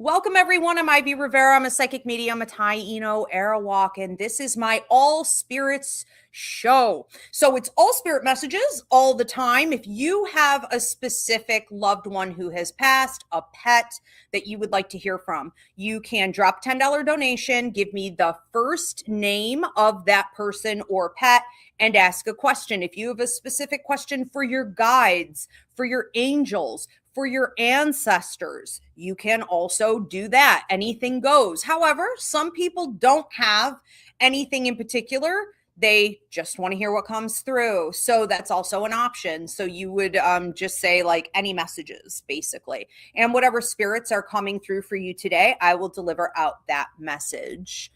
Welcome, everyone. I'm Ivy Rivera. I'm a psychic medium, a Taino Arawak, and this is my All Spirits show. So it's all spirit messages all the time. If you have a specific loved one who has passed, a pet that you would like to hear from, you can drop a $10 donation, give me the first name of that person or pet, and ask a question. If you have a specific question for your guides, for your angels, for your ancestors, you can also do that. Anything goes. However, some people don't have anything in particular. They just want to hear what comes through. So that's also an option. So you would just say like any messages, basically. And whatever spirits are coming through for you today, I will deliver out that message.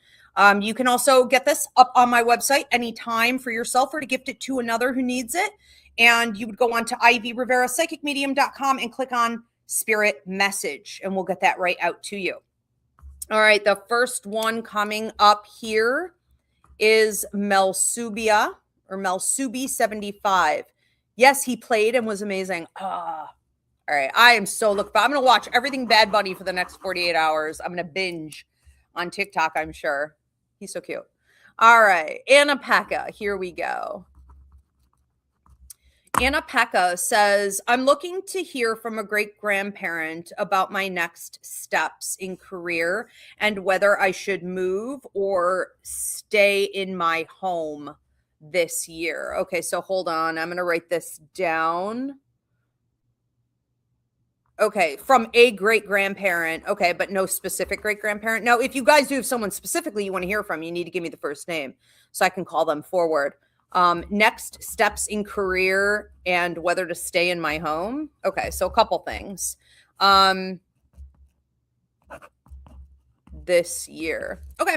You can also get this up on my website anytime for yourself or to gift it to another who needs it. And you would go on to ivyrivera.psychicmedium.com and click on Spirit Message, and we'll get that right out to you. All right, the first one coming up here is Melsubia or Melsubi75. Yes, he played and was amazing. All right, I am so looking. I'm going to watch everything Bad Bunny for the next 48 hours. I'm going to binge on TikTok, I'm sure. He's so cute. All right, Anna Pekka, here we go. Anna Pekka says, I'm looking to hear from a great-grandparent about my next steps in career and whether I should move or stay in my home this year. Okay, so hold on. I'm going to write this down. Okay, from a great-grandparent. Okay, but no specific great-grandparent. Now, if you guys do have someone specifically you want to hear from, you need to give me the first name so I can call them forward. Next steps in career and whether to stay in my home. Okay, so a couple things. This year. Okay.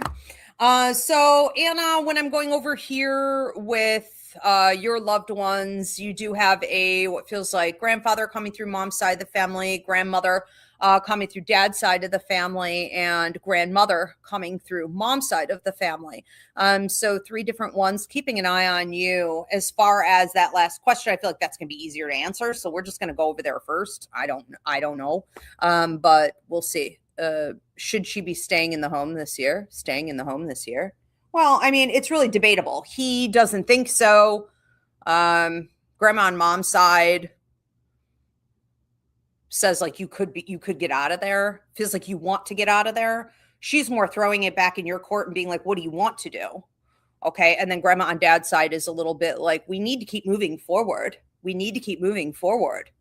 So Anna, when I'm going over here with your loved ones, you do have what feels like grandfather coming through mom's side of the family, grandmother coming through dad's side of the family, and grandmother coming through mom's side of the family. So 3 different ones, keeping an eye on you. As far as that last question, I feel like that's going to be easier to answer. So we're just going to go over there first. I don't know. But we'll see. Should she be staying in the home this year? Staying in the home this year? Well, I mean, it's really debatable. He doesn't think so. Grandma on mom's side says like you could get out of there. Feels like you want to get out of there. She's more throwing it back in your court and being like, what do you want to do? Okay. And then grandma on dad's side is a little bit like, we need to keep moving forward. We need to keep moving forward.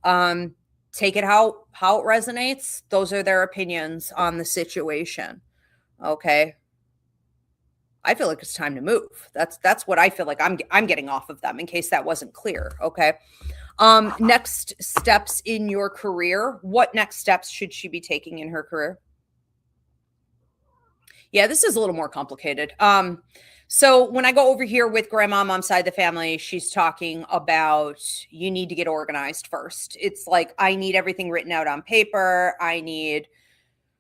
Take it how it resonates. Those are their opinions on the situation. Okay. I feel like it's time to move. That's what I feel like I'm getting off of them, in case that wasn't clear. Okay. Next steps in your career. What next steps should she be taking in her career? Yeah, this is a little more complicated. So when I go over here with grandma, mom's side of the family, she's talking about you need to get organized first. It's like, I need everything written out on paper. I need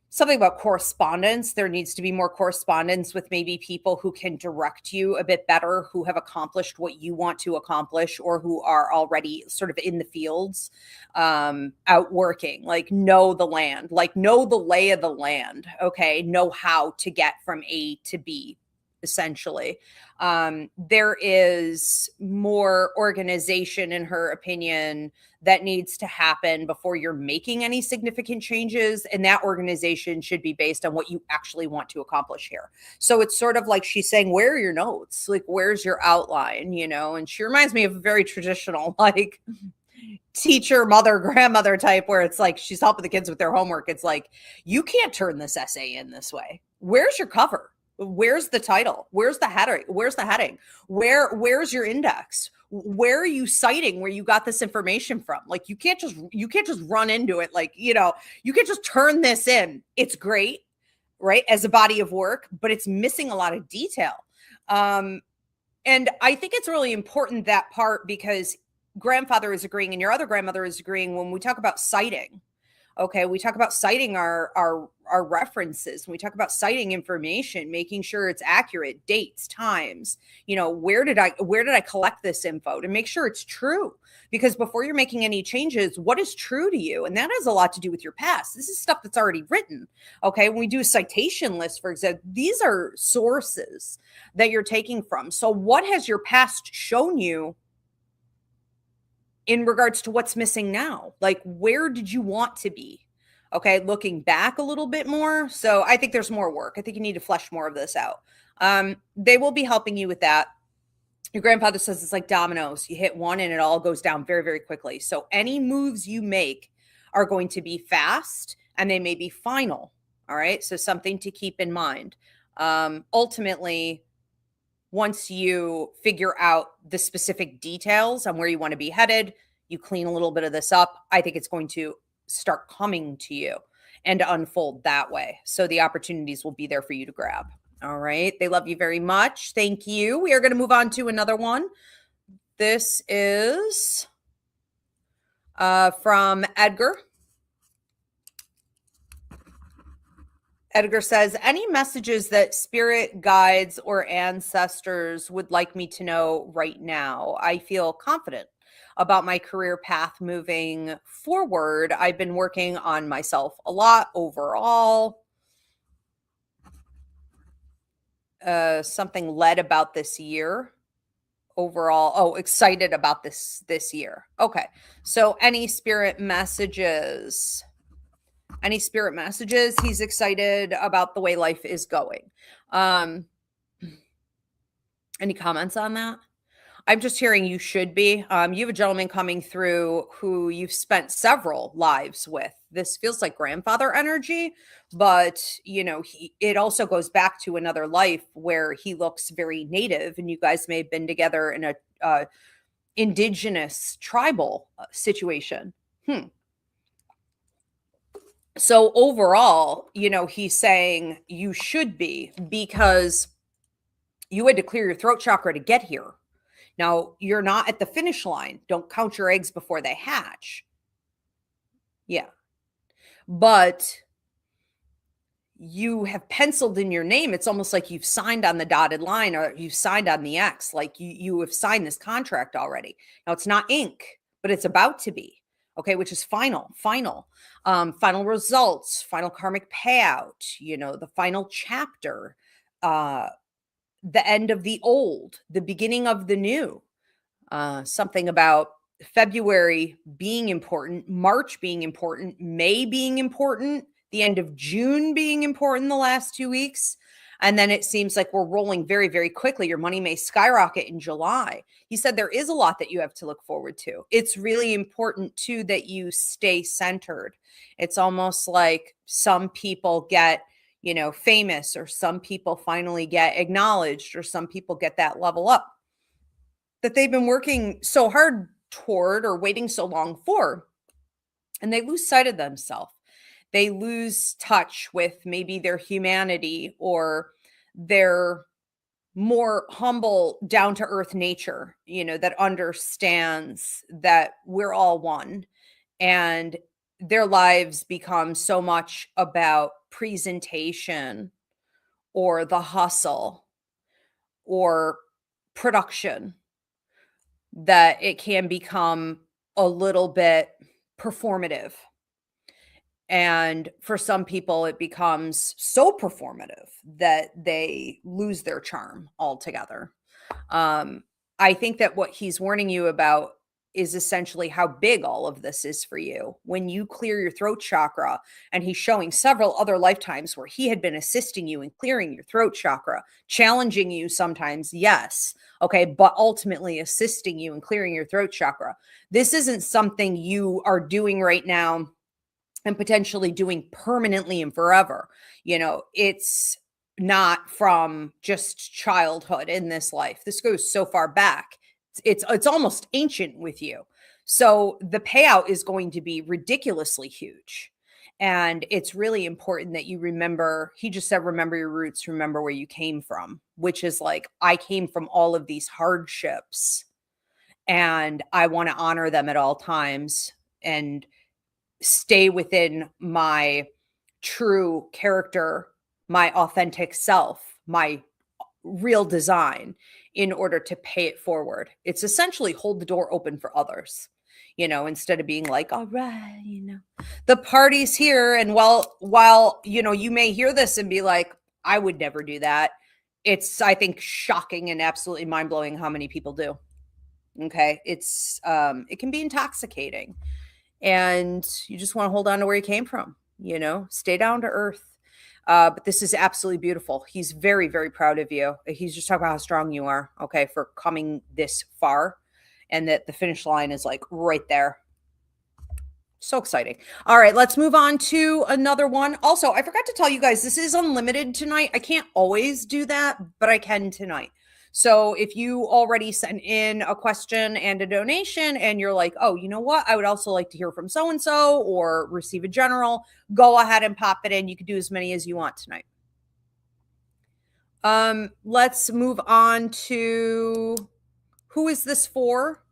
something about correspondence. There needs to be more correspondence with maybe people who can direct you a bit better, who have accomplished what you want to accomplish, or who are already sort of in the fields, out working, like know the land, like know the lay of the land. Okay. Know how to get from A to B. Essentially, there is more organization, in her opinion, that needs to happen before you're making any significant changes. And that organization should be based on what you actually want to accomplish here. So it's sort of like she's saying, where are your notes? Like, where's your outline? And she reminds me of a very traditional, like, teacher, mother, grandmother type, where it's like she's helping the kids with their homework. It's like, you can't turn this essay in this way. Where's your cover? Where's the title? Where's the header? Where's the heading? Where's your index? Where are you citing where you got this information from? Like, you can't just run into it. Like, you can't just turn this in. It's great, right, as a body of work, but it's missing a lot of detail. And I think it's really important, that part, because grandfather is agreeing and your other grandmother is agreeing when we talk about citing. Okay, we talk about citing our our references, when we talk about citing information, making sure it's accurate, dates, times, where did I collect this info, to make sure it's true. Because before you're making any changes, what is true to you? And that has a lot to do with your past. This is stuff that's already written. Okay. When we do a citation list, for example, these are sources that you're taking from. So what has your past shown you in regards to what's missing now? Like, where did you want to be? Okay, looking back a little bit more. So I think there's more work. I think you need to flesh more of this out. They will be helping you with that. Your grandfather says it's like dominoes. You hit one and it all goes down very, very quickly. So any moves you make are going to be fast and they may be final. All right. So something to keep in mind. Ultimately, once you figure out the specific details on where you want to be headed, you clean a little bit of this up, I think it's going to start coming to you and unfold that way. So the opportunities will be there for you to grab. All right. They love you very much. Thank you. We are going to move on to another one. This is from Edgar. Edgar says, any messages that spirit guides or ancestors would like me to know right now? I feel confident about my career path moving forward. I've been working on myself a lot overall. Something led about this year overall. Oh, excited about this year. Okay. So any spirit messages? Any spirit messages? He's excited about the way life is going. Any comments on that? I'm just hearing you should be. You have a gentleman coming through who you've spent several lives with. This feels like grandfather energy, but it also goes back to another life where he looks very native, and you guys may have been together in a indigenous tribal situation. So overall, he's saying you should be, because you had to clear your throat chakra to get here. Now, you're not at the finish line. Don't count your eggs before they hatch. Yeah. But you have penciled in your name. It's almost like you've signed on the dotted line, or you've signed on the X, like you have signed this contract already. Now, it's not ink, but it's about to be. Okay, which is final results, final karmic payout, the final chapter, the end of the old, the beginning of the new. Something about February being important, March being important, May being important, the end of June being important the last 2 weeks. And then it seems like we're rolling very, very quickly. Your money may skyrocket in July. He said there is a lot that you have to look forward to. It's really important, too, that you stay centered. It's almost like some people get, famous, or some people finally get acknowledged, or some people get that level up that they've been working so hard toward or waiting so long for, and they lose sight of themselves. They lose touch with maybe their humanity or their more humble, down-to-earth nature, that understands that we're all one. And their lives become so much about presentation or the hustle or production that it can become a little bit performative. And for some people, it becomes so performative that they lose their charm altogether. I think that what he's warning you about is essentially how big all of this is for you. When you clear your throat chakra, and he's showing several other lifetimes where he had been assisting you in clearing your throat chakra, challenging you sometimes, yes, okay, but ultimately assisting you in clearing your throat chakra. This isn't something you are doing right now and potentially doing permanently and forever. It's not from just childhood in this life. This goes so far back. It's almost ancient with you. So the payout is going to be ridiculously huge. And it's really important that you remember, he just said, remember your roots, remember where you came from, which is like, I came from all of these hardships and I want to honor them at all times and stay within my true character, my authentic self, my real design in order to pay it forward. It's essentially hold the door open for others, instead of being like, all right, the party's here. And while, you may hear this and be like, I would never do that. It's, I think, shocking and absolutely mind blowing how many people do. Okay. It can be intoxicating and you just want to hold on to where you came from, stay down to earth. But this is absolutely beautiful. He's very, very proud of you. He's just talking about how strong you are, okay, for coming this far and that the finish line is like right there. So exciting. All right, let's move on to another one. Also, I forgot to tell you guys, this is unlimited tonight. I can't always do that, but I can tonight. So if you already sent in a question and a donation and you're like, oh, you know what? I would also like to hear from so-and-so or receive a general, go ahead and pop it in. You can do as many as you want tonight. Let's move on to, who is this for?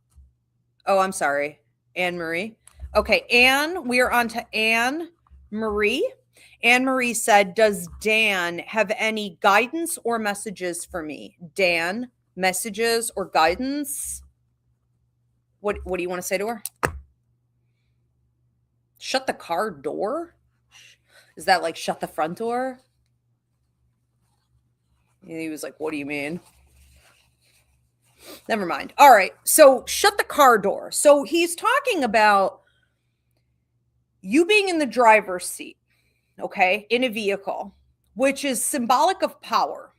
Oh, I'm sorry. Anne Marie. Okay, Anne, we are on to Anne Marie. Anne Marie said, does Dan have any guidance or messages for me? Dan, messages or guidance? What do you want to say to her? Shut the car door? Is that like shut the front door? And he was like, what do you mean? Never mind. All right. So shut the car door. So he's talking about you being in the driver's seat, okay, in a vehicle, which is symbolic of power.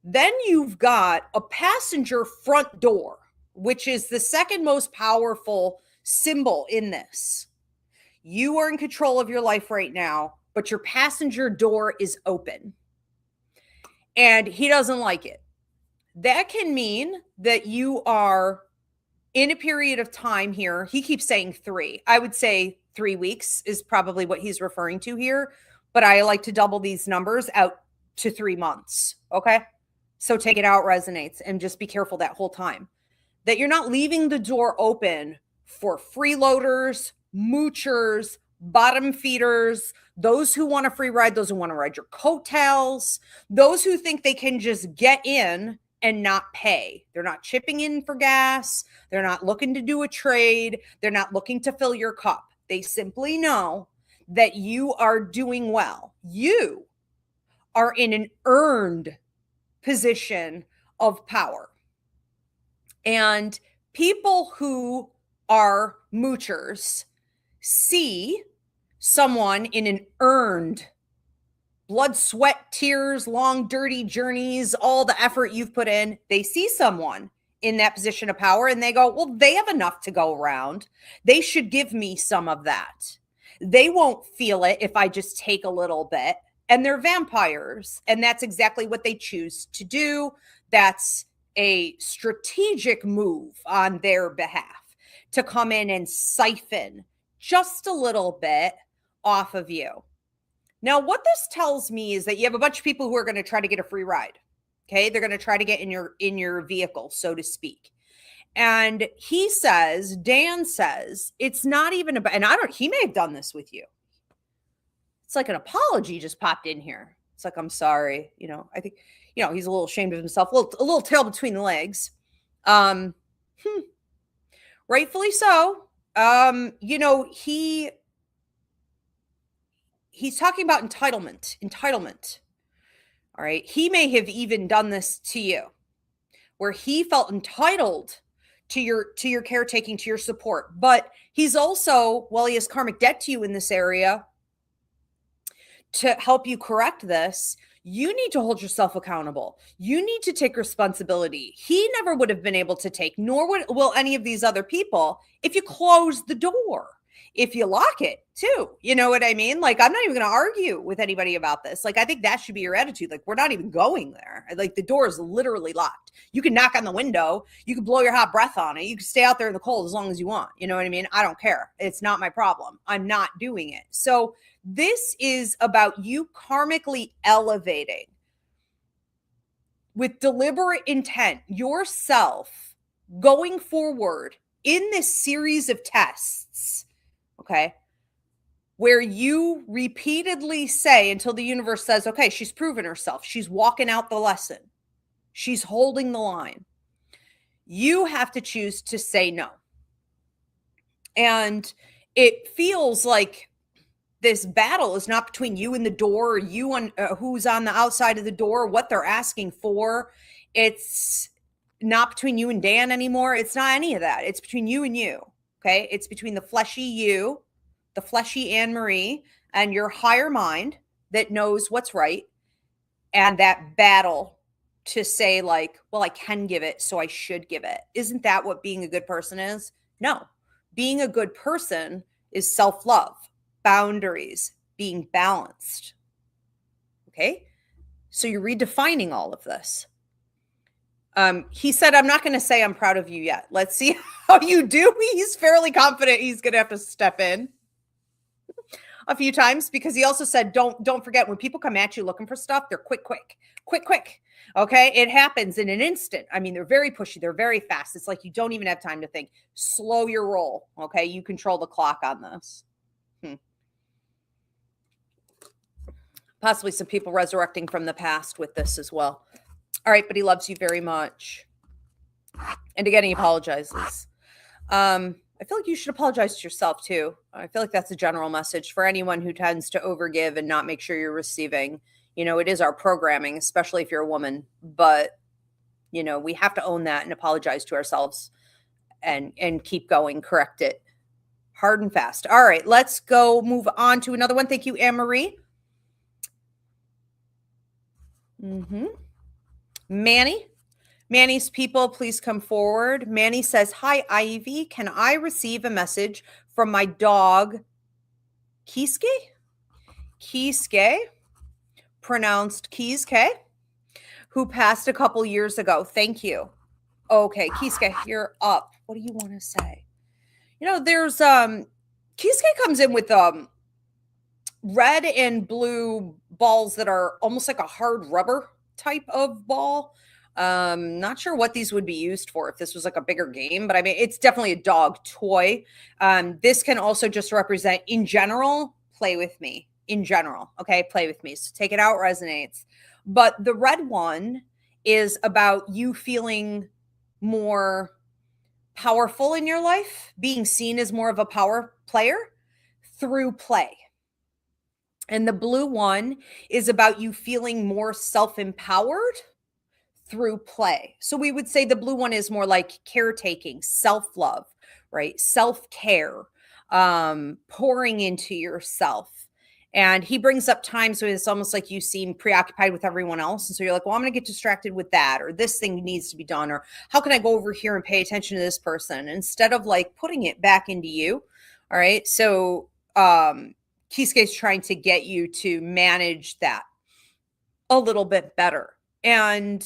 Then you've got a passenger front door, which is the second most powerful symbol in this. You are in control of your life right now, but your passenger door is open. And he doesn't like it. That can mean that you are in a period of time here. He keeps saying 3. I would say 3 weeks is probably what he's referring to here. But I like to double these numbers out to 3 months. Okay. So take it out resonates and just be careful that whole time that you're not leaving the door open for freeloaders, moochers, bottom feeders, those who want a free ride, those who want to ride your coattails, those who think they can just get in and not pay. They're not chipping in for gas. They're not looking to do a trade. They're not looking to fill your cup. They simply know that you are doing well. You are in an earned position of power. And people who are moochers see someone in an earned blood, sweat, tears, long, dirty journeys, all the effort you've put in. They see someone in that position of power and they go, well, they have enough to go around. They should give me some of that. They won't feel it if I just take a little bit. And they're vampires. And that's exactly what they choose to do. That's a strategic move on their behalf to come in and siphon just a little bit off of you. Now, what this tells me is that you have a bunch of people who are going to try to get a free ride. Okay. They're going to try to get in your vehicle, so to speak. And Dan says, it's not even about, and he may have done this with you. It's like an apology just popped in here. It's like, I'm sorry. I think, he's a little ashamed of himself, a little tail between the legs. Rightfully so. He's talking about entitlement. All right. He may have even done this to you where he felt entitled to your caretaking, to your support, but he's also, he has karmic debt to you in this area. To help you correct this, you need to hold yourself accountable. You need to take responsibility. He never would have been able to take, nor will any of these other people, if you close the door, if you lock it too. You know what I mean? Like, I'm not even going to argue with anybody about this. Like, I think that should be your attitude. Like, we're not even going there. Like, the door is literally locked. You can knock on the window. You can blow your hot breath on it. You can stay out there in the cold as long as you want. You know what I mean? I don't care. It's not my problem. I'm not doing it. So this is about you karmically elevating with deliberate intent yourself going forward in this series of tests. Okay. where you repeatedly say until the universe says, okay, she's proven herself. She's walking out the lesson. She's holding the line. You have to choose to say no. And it feels like this battle is not between you and the door, or you on who's on the outside of the door, what they're asking for. It's not between you and Dan anymore. It's not any of that. It's between you and you. Okay. It's between the fleshy you, the fleshy Anne-Marie, and your higher mind that knows what's right. And that battle to say, like, well, I can give it, so I should give it. Isn't that what being a good person is? No. Being a good person is self-love, boundaries, being balanced. Okay? So you're redefining all of this. He said, I'm not going to say I'm proud of you yet. Let's see how you do. He's fairly confident he's going to have to step in a few times, because he also said, don't forget, when people come at you looking for stuff, they're quick. Okay. It happens in an instant. I mean, they're very pushy. They're very fast. It's like, you don't even have time to think. Slow your roll. Okay. You control the clock on this. Possibly some people resurrecting from the past with this as well. All right. But he loves you very much. And again, he apologizes. I feel like you should apologize to yourself too. I feel like that's a general message for anyone who tends to overgive and not make sure you're receiving. You know, it is our programming, especially if you're a woman, but you know, we have to own that and apologize to ourselves and keep going, correct it hard and fast. All right, let's go move on to another one. Thank you, Anne-Marie. Manny's people, please come forward. Manny says, hi, Ivy. Can I receive a message from my dog, Kiske? Kiske, pronounced Kiske, who passed a couple years ago. Thank you. Okay, Kiske, you're up. What do you want to say? You know, there's, Kiske comes in with red and blue balls that are almost like a hard rubber type of ball. Not sure what these would be used for if this was like a bigger game, but I mean, it's definitely a dog toy. This can also just represent, in general, play with me. In general, okay, play with me. So take it out, resonates. But the red one is about you feeling more powerful in your life, being seen as more of a power player through play. And the blue one is about you feeling more self-empowered through play. So we would say the blue one is more like caretaking, self-love, right? Self-care, pouring into yourself. And he brings up times when it's almost like you seem preoccupied with everyone else. And so you're like, well, I'm going to get distracted with that, or this thing needs to be done, or how can I go over here and pay attention to this person instead of like putting it back into you. All right. So Kisuke's trying to get you to manage that a little bit better. And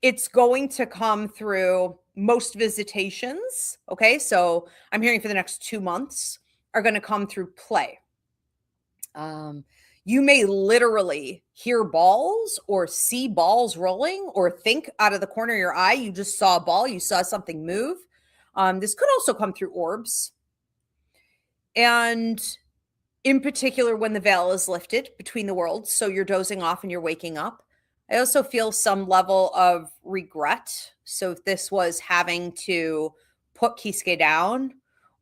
it's going to come through most visitations. Okay. So I'm hearing for the next 2 months are going to come through play. You may literally hear balls or see balls rolling, or think out of the corner of your eye, you just saw a ball, you saw something move. This could also come through orbs. And in particular, when the veil is lifted between the worlds, so you're dozing off and you're waking up. I also feel some level of regret. So if this was having to put Kisuke down,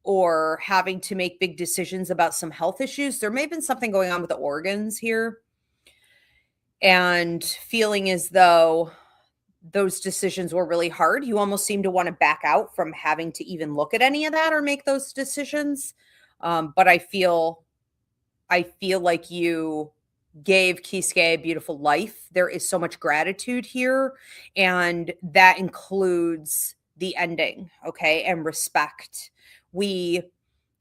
or having to make big decisions about some health issues, there may have been something going on with the organs here, and feeling as though those decisions were really hard. You almost seem to want to back out from having to even look at any of that or make those decisions. But I feel like you gave Kisuke a beautiful life. There is so much gratitude here, and that includes the ending, okay, and respect. We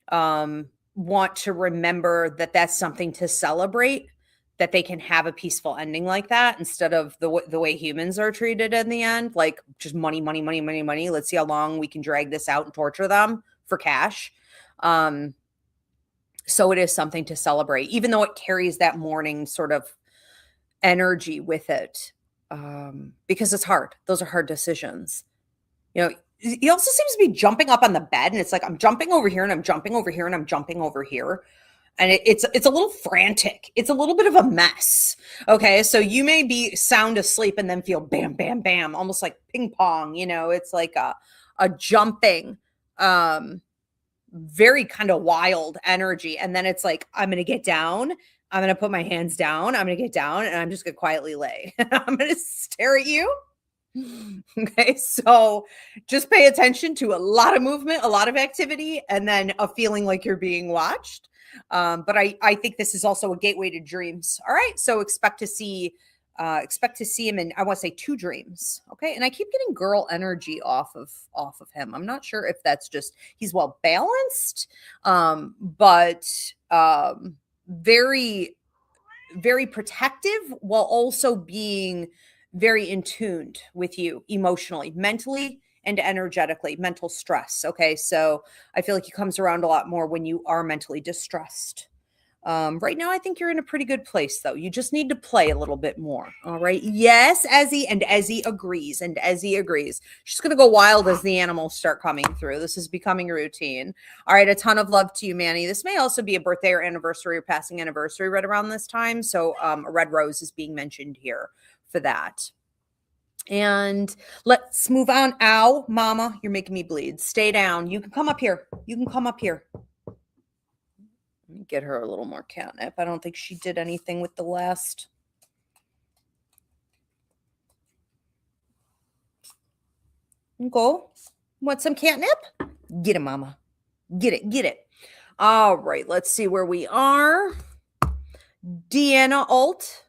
want to remember that that's something to celebrate, that they can have a peaceful ending like that, instead of the way humans are treated in the end, like just money. Let's see how long we can drag this out and torture them for cash. So it is something to celebrate, even though it carries that mourning sort of energy with it, because it's hard. Those are hard decisions. You know, he also seems to be jumping up on the bed, and it's like, I'm jumping over here and I'm jumping over here and I'm jumping over here. and it's a little frantic. It's a little bit of a mess. Okay, so you may be sound asleep and then feel bam, bam, bam, almost like ping pong. It's like a jumping, very kind of wild energy, and then it's like I'm gonna get down. I'm gonna put my hands down. I'm gonna get down, and I'm just gonna quietly lay. I'm gonna stare at you. Okay, so just pay attention to a lot of movement, a lot of activity, and then a feeling like you're being watched. But I think this is also a gateway to dreams. All right, so expect to see him in, I want to say, 2 dreams. Okay, and I keep getting girl energy off of him. I'm not sure if that's just he's well balanced, but very, very protective while also being very in tuned with you emotionally, mentally, and energetically. Mental stress. Okay, so I feel like he comes around a lot more when you are mentally distressed. Right now, I think you're in a pretty good place, though. You just need to play a little bit more. All right. Yes, Ezzy, and Ezzy agrees. She's going to go wild as the animals start coming through. This is becoming a routine. All right. A ton of love to you, Manny. This may also be a birthday or anniversary or passing anniversary right around this time. So a red rose is being mentioned here for that. And let's move on. Ow, mama, you're making me bleed. Stay down. You can come up here. Let me get her a little more catnip. I don't think she did anything with the last. Go. Want some catnip? Get it, mama. Get it. All right, let's see where we are. Deanna Alt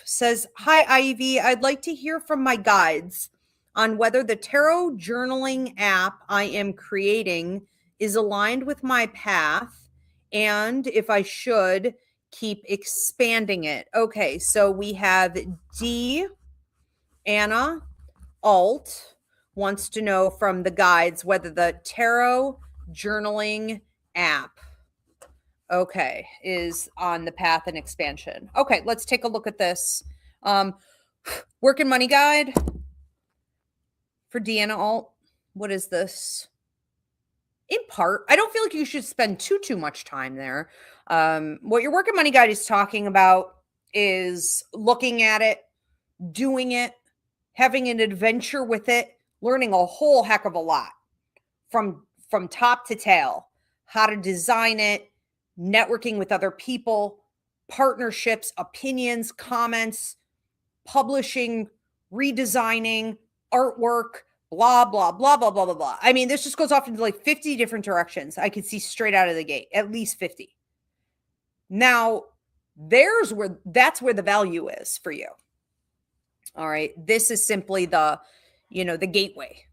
says, hi, Ivy. I'd like to hear from my guides on whether the tarot journaling app I am creating is aligned with my path and if I should keep expanding it. Okay, so we have Anna Alt wants to know from the guides whether the tarot journaling app, okay, is on the path and expansion. Okay, let's take a look at this. Work and money guide for Deanna Alt. What is this? In part, I don't feel like you should spend too much time there. What your work and money guide is talking about is looking at it, doing it, having an adventure with it, learning a whole heck of a lot from top to tail, how to design it, networking with other people, partnerships, opinions, comments, publishing, redesigning, artwork, blah, blah, blah, blah, blah, blah, blah. I mean, this just goes off into like 50 different directions. I could see straight out of the gate, at least 50. Now, that's where the value is for you. All right. This is simply the gateway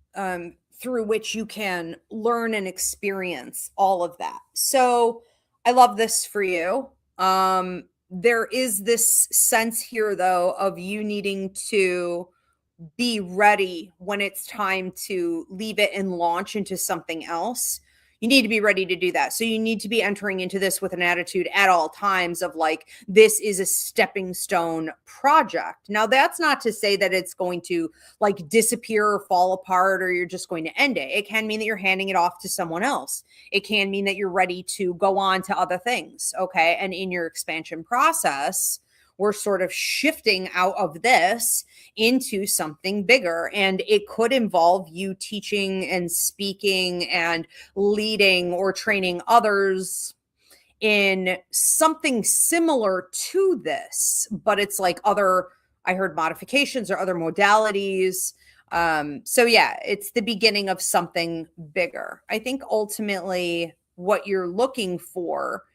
through which you can learn and experience all of that. So I love this for you. There is this sense here, though, of you needing to be ready when it's time to leave it and launch into something else. You need to be ready to do that. So you need to be entering into this with an attitude at all times of like, this is a stepping stone project. Now, that's not to say that it's going to like disappear or fall apart or you're just going to end it. It can mean that you're handing it off to someone else. It can mean that you're ready to go on to other things. Okay. And in your expansion process, we're sort of shifting out of this into something bigger. And it could involve you teaching and speaking and leading or training others in something similar to this, but it's like I heard modifications or other modalities. So yeah, it's the beginning of something bigger. I think ultimately what you're looking for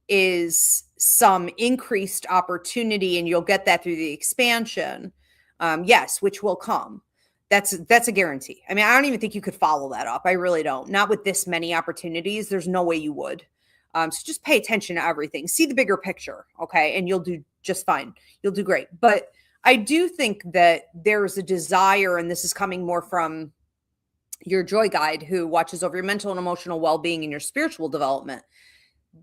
is some increased opportunity, and you'll get that through the expansion. Yes, which will come. That's a guarantee. I mean, I don't even think you could follow that up. I really don't. Not with this many opportunities. There's no way you would. So just pay attention to everything. See the bigger picture, okay? And you'll do just fine. You'll do great. But I do think that there's a desire, and this is coming more from your joy guide who watches over your mental and emotional well-being and your spiritual development.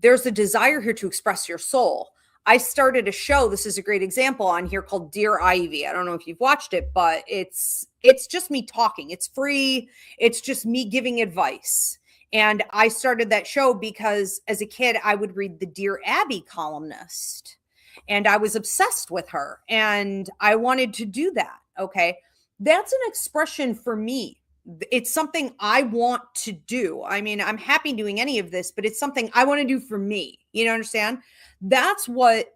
There's a desire here to express your soul. I started a show, this is a great example on here, called Dear Ivy. I don't know if you've watched it, but it's just me talking. It's free. It's just me giving advice. And I started that show because as a kid, I would read the Dear Abby columnist and I was obsessed with her and I wanted to do that. Okay. That's an expression for me. It's something I want to do. I mean, I'm happy doing any of this, but it's something I want to do for me. You know, understand? That's what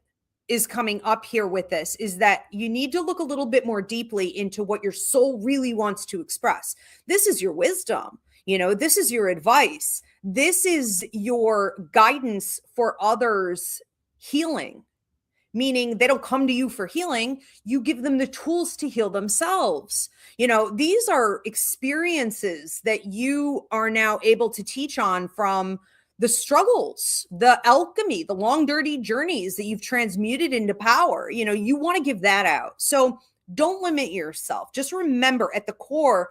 is coming up here with this, is that you need to look a little bit more deeply into what your soul really wants to express. This is your wisdom. You know, this is your advice. This is your guidance for others' healing, meaning they don't come to you for healing. You give them the tools to heal themselves. You know, these are experiences that you are now able to teach on from the struggles, the alchemy, the long, dirty journeys that you've transmuted into power. You know, you want to give that out. So don't limit yourself. Just remember at the core,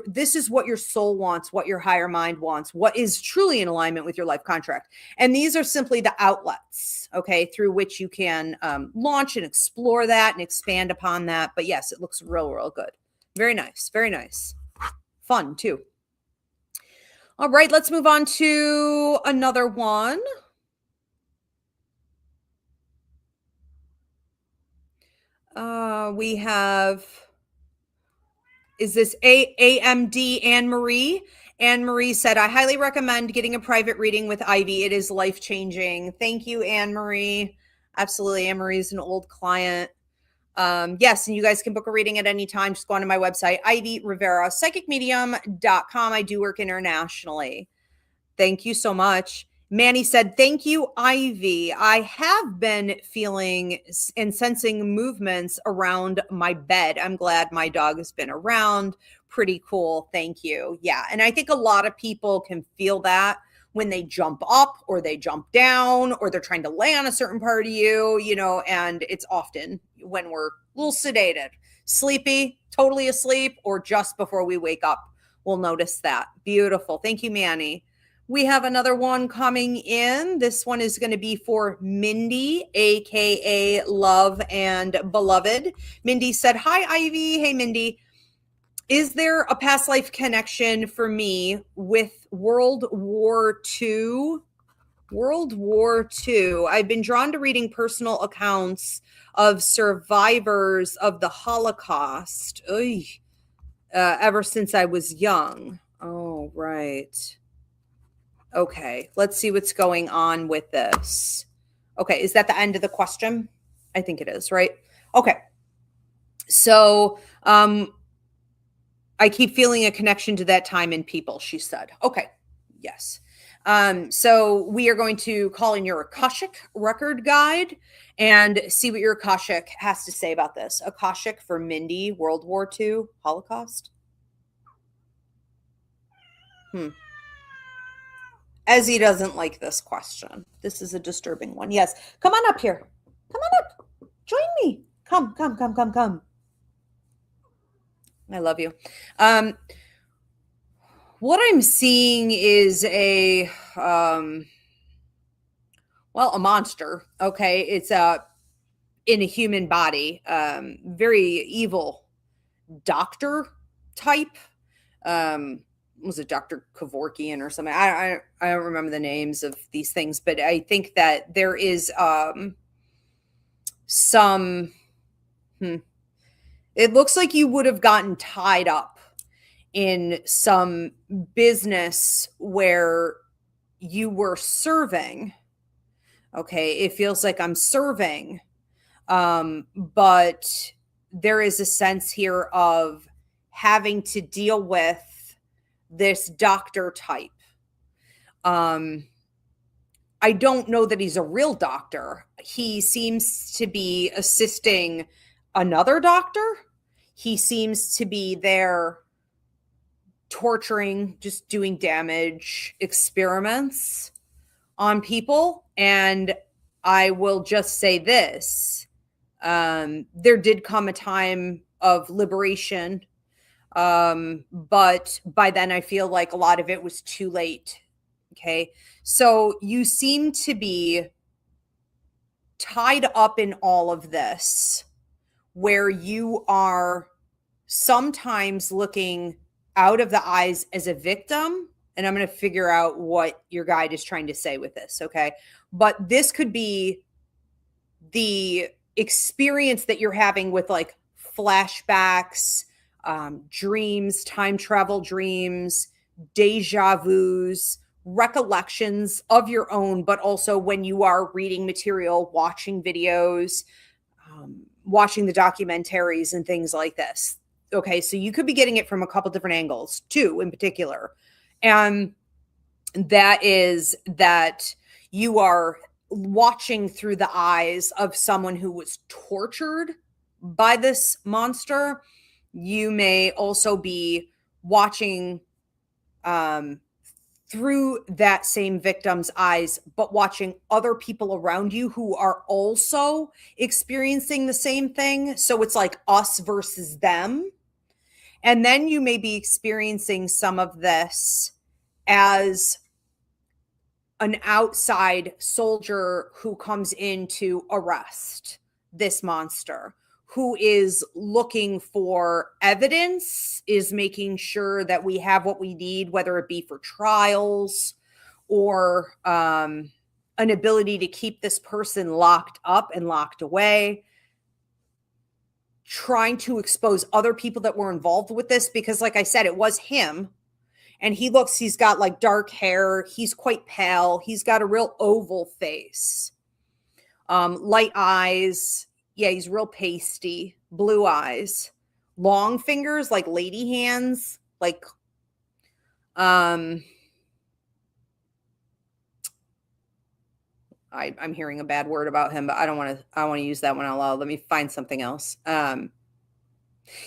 this is what your soul wants, what your higher mind wants, what is truly in alignment with your life contract. And these are simply the outlets, okay, through which you can launch and explore that and expand upon that. But yes, it looks real, real good. Very nice. Very nice. Fun too. All right, let's move on to another one. We have, is this AMD Anne Marie? Anne Marie said, I highly recommend getting a private reading with Ivy. It is life-changing. Thank you, Anne Marie. Absolutely. Anne Marie is an old client. Yes, and you guys can book a reading at any time. Just go onto my website, Ivy Rivera, psychicmedium.com. I do work internationally. Thank you so much. Manny said, thank you, Ivy. I have been feeling and sensing movements around my bed. I'm glad my dog has been around. Pretty cool. Thank you. Yeah. And I think a lot of people can feel that when they jump up or they jump down or they're trying to lay on a certain part of you, you know, and it's often when we're a little sedated, sleepy, totally asleep, or just before we wake up, we'll notice that. Beautiful. Thank you, Manny. We have another one coming in. This one is going to be for Mindy, aka Love and Beloved. Mindy said, hi, Ivy. Hey, Mindy. Is there a past life connection for me with World War II? World War II. I've been drawn to reading personal accounts of survivors of the Holocaust ever since I was young. Oh, right. Okay, let's see what's going on with this. Okay, is that the end of the question? I think it is, right? Okay. So, I keep feeling a connection to that time and people, she said. Okay, yes. So we are going to call in your Akashic record guide and see what your Akashic has to say about this. Akashic for Mindy, World War II, Holocaust. Ezzy doesn't like this question. This is a disturbing one. Yes. Come on up here. Come on up. Join me. Come. I love you. What I'm seeing is a monster. Okay. It's in a human body. Very evil doctor type. Was it Dr. Kevorkian or something? I don't remember the names of these things, but I think that there is some. It looks like you would have gotten tied up in some business where you were serving. Okay, it feels like I'm serving, but there is a sense here of having to deal with this doctor type. I don't know that he's a real doctor. He seems to be assisting another doctor. He seems to be there torturing, just doing damage experiments on people. And I will just say this. There did come a time of liberation. But by then I feel like a lot of it was too late. Okay. So you seem to be tied up in all of this where you are sometimes looking out of the eyes as a victim and I'm going to figure out what your guide is trying to say with this, okay? But this could be the experience that you're having with like flashbacks, dreams, time travel dreams, deja vus, recollections of your own, but also when you are reading material, watching videos, watching the documentaries and things like this. Okay, so you could be getting it from a couple different angles, two in particular. And that is that you are watching through the eyes of someone who was tortured by this monster. You may also be watching through that same victim's eyes, but watching other people around you who are also experiencing the same thing. So it's like us versus them. And then you may be experiencing some of this as an outside soldier who comes in to arrest this monster, who is looking for evidence, is making sure that we have what we need, whether it be for trials or an ability to keep this person locked up and locked away, trying to expose other people that were involved with this, because like I said, it was him. And he's got like dark hair. He's quite pale. He's got a real oval face. Light eyes. Yeah, he's real pasty. Blue eyes. Long fingers, like lady hands. Like, I'm hearing a bad word about him, but I want to use that one out loud. Let me find something else.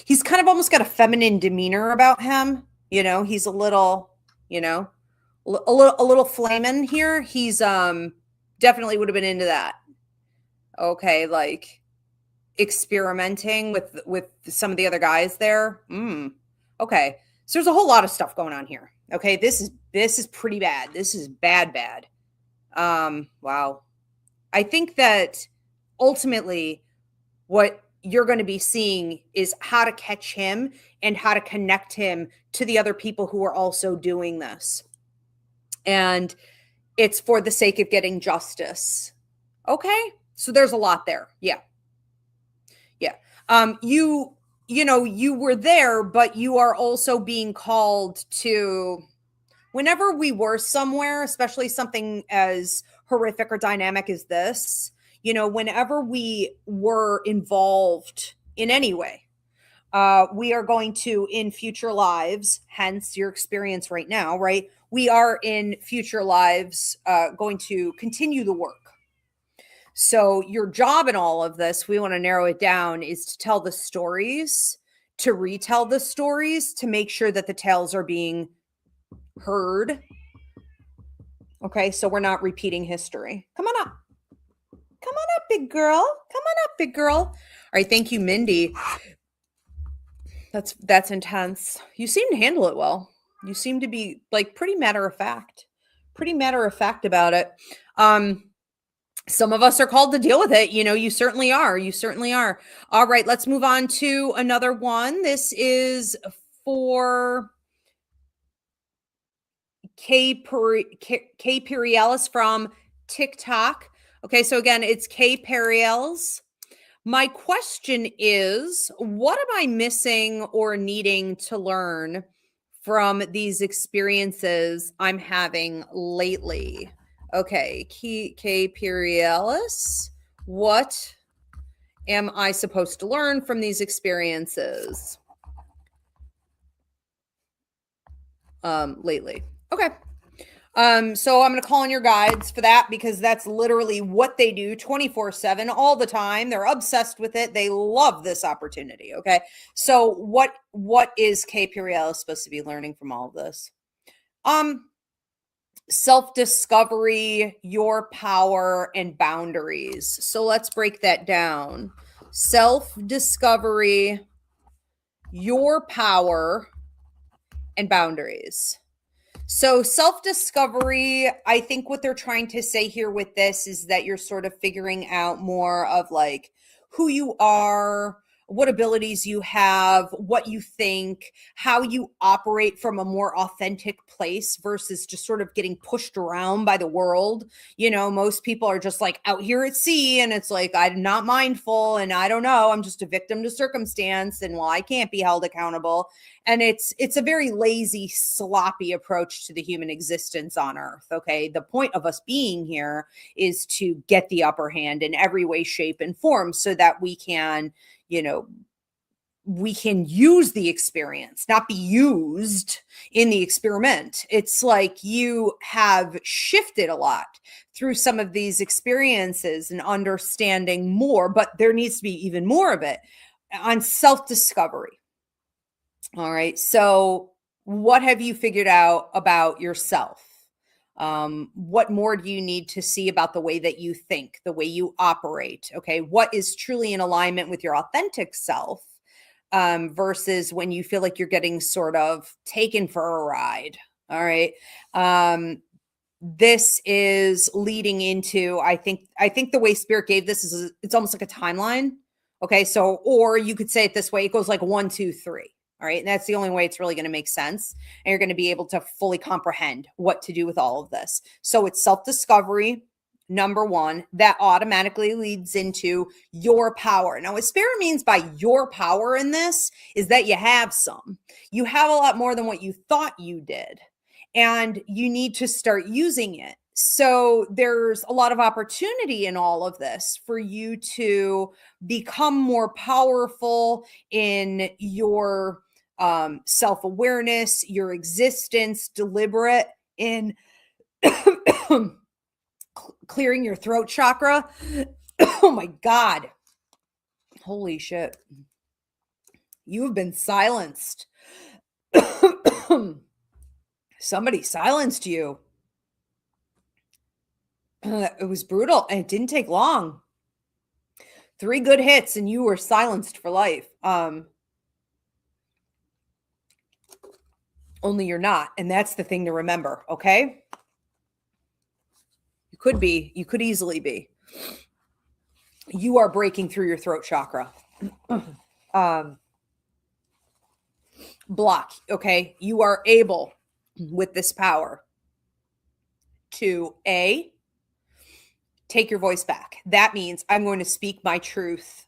He's kind of almost got a feminine demeanor about him. You know, he's a little, you know, a little flamin' here. He's definitely would have been into that. Okay, like experimenting with some of the other guys there. Okay, so there's a whole lot of stuff going on here. Okay, this is pretty bad. This is bad. Wow. I think that ultimately what you're going to be seeing is how to catch him and how to connect him to the other people who are also doing this. And it's for the sake of getting justice. Okay. So there's a lot there. Yeah. You know, you were there, but you are also being called to, whenever we were somewhere, especially something as horrific or dynamic as this, you know, whenever we were involved in any way, we are going to, in future lives, hence your experience right now, right? We are in future lives going to continue the work. So your job in all of this, we want to narrow it down, is to tell the stories, to retell the stories, to make sure that the tales are being heard. Okay, so we're not repeating history. Come on up. Come on up, big girl. Come on up, big girl. All right, thank you, Mindy. That's intense. You seem to handle it well. You seem to be like pretty matter of fact about it. Some of us are called to deal with it. You know, you certainly are. All right, let's move on to another one. This is for K Perialis from TikTok. Okay, so again, it's K Periels. My question is, what am I missing or needing to learn from these experiences I'm having lately? Okay, K Perialis, what am I supposed to learn from these experiences lately? Okay. So I'm going to call on your guides for that, because that's literally what they do 24/7 all the time. They're obsessed with it. They love this opportunity. Okay. So what is K Periel supposed to be learning from all of this? Self-discovery, your power, and boundaries. So let's break that down. Self-discovery, your power, and boundaries. So self-discovery, I think what they're trying to say here with this is that you're sort of figuring out more of like who you are, what abilities you have, what you think, how you operate from a more authentic place versus just sort of getting pushed around by the world. You know, most people are just like out here at sea, and it's like, I'm not mindful, and I don't know, I'm just a victim to circumstance, and well, I can't be held accountable. And it's a very lazy, sloppy approach to the human existence on Earth. Okay. The point of us being here is to get the upper hand in every way, shape, and form so that we can, you know, we can use the experience, not be used in the experiment. It's like you have shifted a lot through some of these experiences and understanding more, but there needs to be even more of it on self-discovery. All right. So what have you figured out about yourself? What more do you need to see about the way that you think, the way you operate? Okay. What is truly in alignment with your authentic self, versus when you feel like you're getting sort of taken for a ride? All right. This is leading into, I think the way Spirit gave this is it's almost like a timeline. Okay. So, or you could say it this way, it goes like 1, 2, 3. All right. And that's the only way it's really going to make sense. And you're going to be able to fully comprehend what to do with all of this. So it's self-discovery, number one, that automatically leads into your power. Now, what Spirit means by your power in this is that you have some. You have a lot more than what you thought you did. And you need to start using it. So there's a lot of opportunity in all of this for you to become more powerful in your self-awareness, your existence, deliberate in clearing your throat chakra. Oh my God. Holy shit. You have been silenced. Somebody silenced you. It was brutal, and it didn't take long. 3 good hits and you were silenced for life. Only you're not. And that's the thing to remember. Okay. You could easily be. You are breaking through your throat chakra. Block. Okay. You are able with this power to take your voice back. That means I'm going to speak my truth,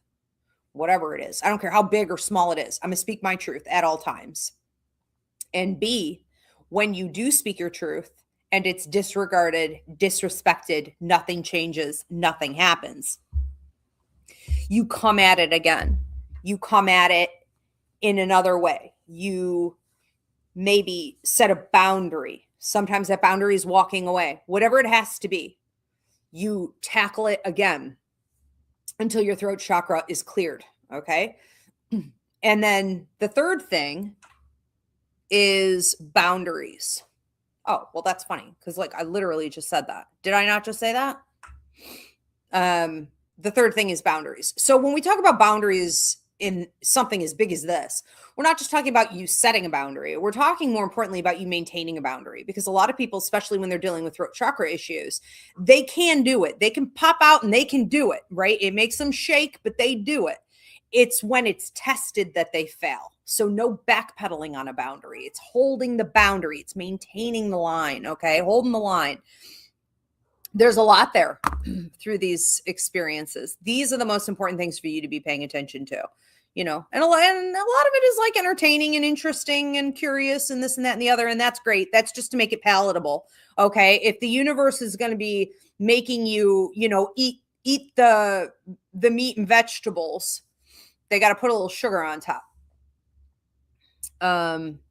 whatever it is. I don't care how big or small it is. I'm going to speak my truth at all times. And B, when you do speak your truth and it's disregarded, disrespected, nothing changes, nothing happens, you come at it again. You come at it in another way. You maybe set a boundary. Sometimes that boundary is walking away, whatever it has to be. You tackle it again until your throat chakra is cleared. Okay. And then the third thing is boundaries. Oh, well, that's funny because like I literally just said that. Did I not just say that? The third thing is boundaries. So when we talk about boundaries in something as big as this, we're not just talking about you setting a boundary. We're talking more importantly about you maintaining a boundary, because a lot of people, especially when they're dealing with throat chakra issues, they can do it. They can pop out and they can do it, right? It makes them shake, but they do it. It's when it's tested that they fail. So no backpedaling on a boundary. It's holding the boundary. It's maintaining the line. Okay. Holding the line. There's a lot there through these experiences. These are the most important things for you to be paying attention to, you know, and a lot of it is like entertaining and interesting and curious and this and that and the other. And that's great. That's just to make it palatable. Okay. If the universe is going to be making you, you know, eat the meat and vegetables, they got to put a little sugar on top.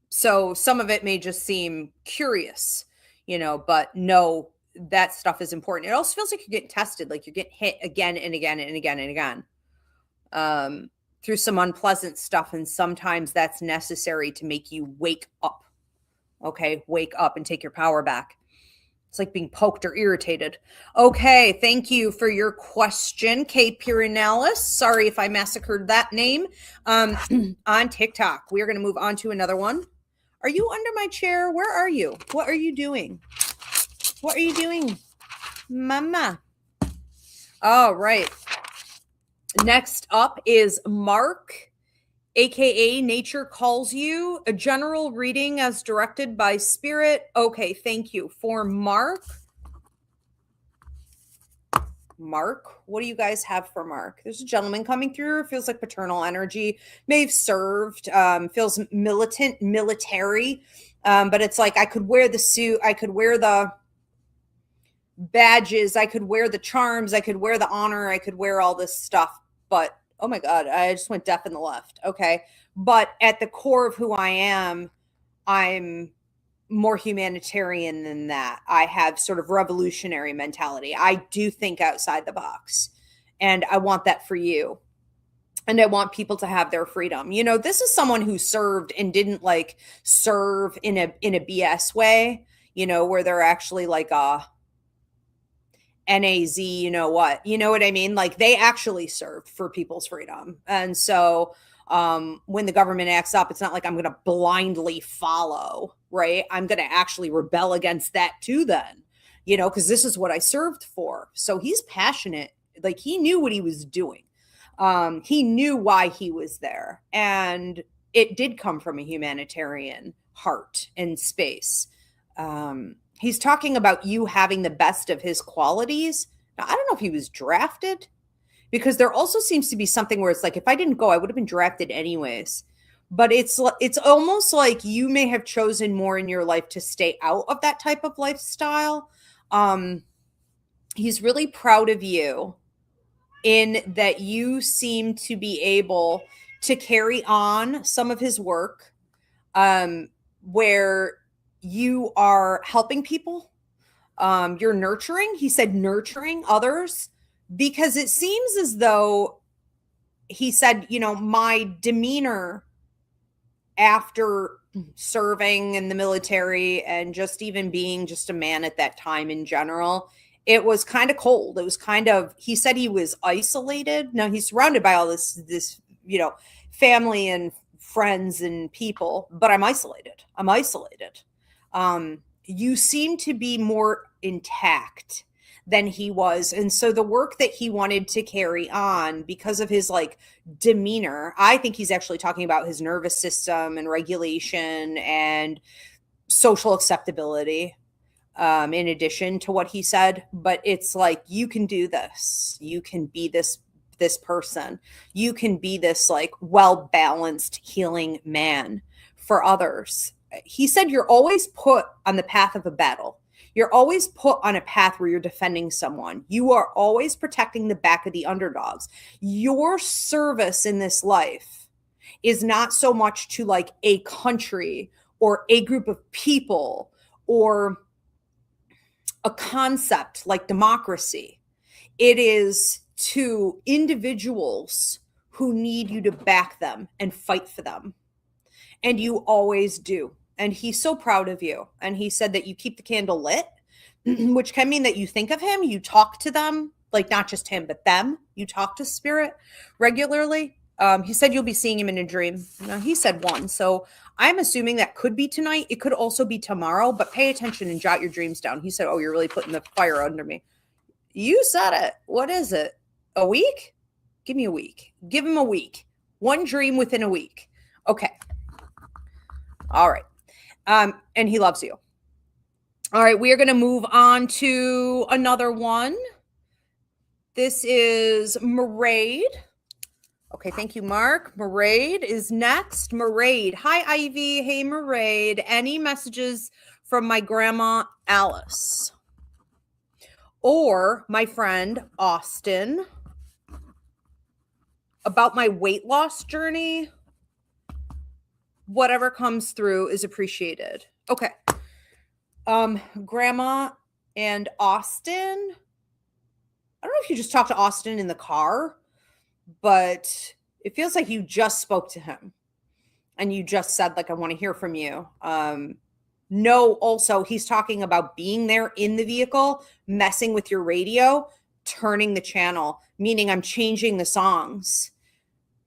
So some of it may just seem curious, you know, but no, that stuff is important. It also feels like you're getting tested, like you're getting hit again and again and again and again, through some unpleasant stuff. And sometimes that's necessary to make you wake up. Okay. Wake up and take your power back. It's like being poked or irritated. Okay. Thank you for your question, Kay Pirinalis. Sorry if I massacred that name. On TikTok, we are going to move on to another one. Are you under my chair? Where are you? What are you doing? What are you doing, Mama? All right. Next up is Mark, aka Nature Calls You, a general reading as directed by Spirit. Okay, thank you. For Mark, what do you guys have for Mark? There's a gentleman coming through. Feels like paternal energy. May have served. Feels militant, military. But it's like I could wear the suit. I could wear the badges. I could wear the charms. I could wear the honor. I could wear all this stuff. But oh my God, I just went deaf in the left. Okay. But at the core of who I am, I'm more humanitarian than that. I have sort of revolutionary mentality. I do think outside the box. And I want that for you. And I want people to have their freedom. You know, this is someone who served and didn't like serve in a BS way, you know, where they're actually like a NAZ, you know what I mean? Like they actually served for people's freedom. And so when the government acts up, it's not like I'm going to blindly follow, right? I'm going to actually rebel against that too then, you know, because this is what I served for. So he's passionate. Like he knew what he was doing. He knew why he was there. And it did come from a humanitarian heart and space. He's talking about you having the best of his qualities. Now, I don't know if he was drafted, because there also seems to be something where it's like, if I didn't go, I would have been drafted anyways. But it's almost like you may have chosen more in your life to stay out of that type of lifestyle. He's really proud of you in that you seem to be able to carry on some of his work, where you are helping people. You're nurturing. He said nurturing others. Because it seems as though he said, you know, my demeanor after serving in the military and just even being just a man at that time in general, it was kind of cold. It was kind of, he said he was isolated. Now he's surrounded by all this, you know, family and friends and people, but I'm isolated. You seem to be more intact than he was. And so the work that he wanted to carry on because of his like demeanor, I think he's actually talking about his nervous system and regulation and social acceptability, in addition to what he said. But it's like, you can do this. You can be this person. You can be this like well-balanced healing man for others. He said you're always put on the path of a battle. You're always put on a path where you're defending someone. You are always protecting the back of the underdogs. Your service in this life is not so much to like a country or a group of people or a concept like democracy. It is to individuals who need you to back them and fight for them. And you always do. And he's so proud of you. And he said that you keep the candle lit, which can mean that you think of him, you talk to them, like not just him, but them. You talk to spirit regularly. He said you'll be seeing him in a dream. Now, he said one. So I'm assuming that could be tonight. It could also be tomorrow, but pay attention and jot your dreams down. He said, oh, you're really putting the fire under me. You said it. What is it? A week? Give me a week. Give him a week. One dream within a week. Okay. All right. And he loves you. All right. We are going to move on to another one. This is Maraid. Okay. Thank you, Mark. Maraid is next. Maraid. Hi, Ivy. Hey, Maraid. Any messages from my grandma, Alice? Or my friend, Austin, about my weight loss journey? Whatever comes through is appreciated. Okay. Grandma and Austin. I don't know if you just talked to Austin in the car, but it feels like you just spoke to him and you just said, like, I want to hear from you. No, also he's talking about being there in the vehicle, messing with your radio, turning the channel, meaning I'm changing the songs.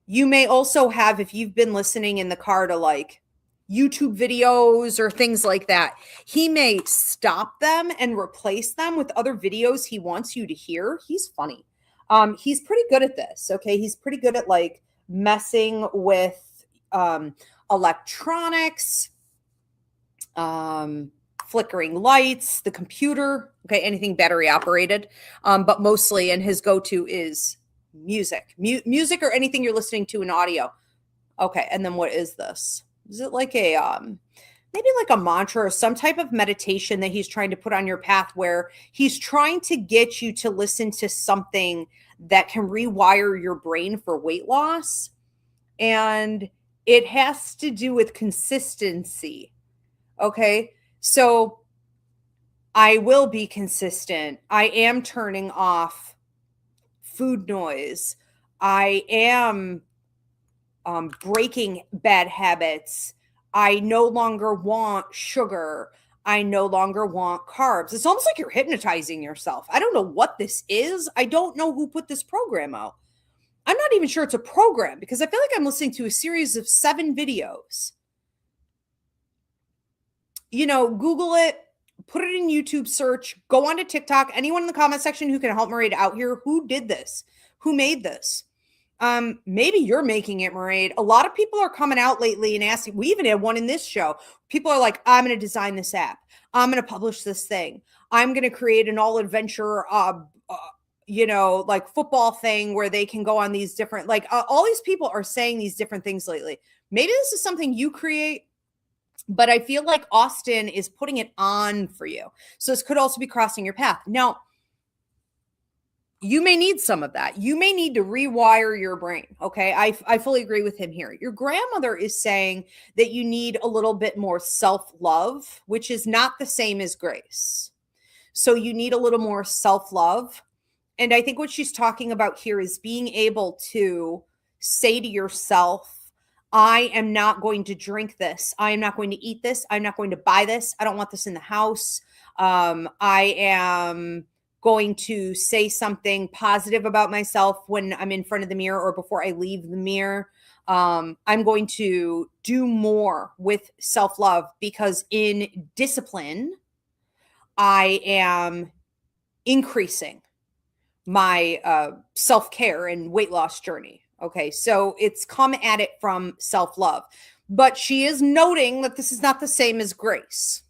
You may also have, if you've been listening in the car to like YouTube videos or things like that, he may stop them and replace them with other videos he wants you to hear. He's funny. He's pretty good at this. Okay. He's pretty good at like messing with electronics, flickering lights, the computer, okay, anything battery operated. But mostly, and his go-to is music or anything you're listening to in audio. Okay. And then what is this? Is it like a, maybe like a mantra or some type of meditation that he's trying to put on your path, where he's trying to get you to listen to something that can rewire your brain for weight loss. And it has to do with consistency. Okay. So I will be consistent. I am turning off food noise. I am breaking bad habits. I no longer want sugar. I no longer want carbs. It's almost like you're hypnotizing yourself. I don't know what this is. I don't know who put this program out. I'm not even sure it's a program, because I feel like I'm listening to a series of 7 videos. You know, Google it, put it in YouTube search, go on to TikTok. Anyone in the comment section who can help Maraid out here, who did this? Who made this? Maybe you're making it, Maraid. A lot of people are coming out lately and asking. We even had one in this show. People are like, I'm going to design this app. I'm going to publish this thing. I'm going to create an all adventure, like football thing where they can go on these different, all these people are saying these different things lately. Maybe this is something you create, but I feel like Austin is putting it on for you. So this could also be crossing your path. Now, you may need some of that. You may need to rewire your brain. Okay. I fully agree with him here. Your grandmother is saying that you need a little bit more self-love, which is not the same as grace. So you need a little more self-love. And I think what she's talking about here is being able to say to yourself, I am not going to drink this. I am not going to eat this. I'm not going to buy this. I don't want this in the house. I am going to say something positive about myself when I'm in front of the mirror or before I leave the mirror. I'm going to do more with self-love, because in discipline, I am increasing my self-care and weight loss journey. Okay, so it's come at it from self-love. But she is noting that this is not the same as grace,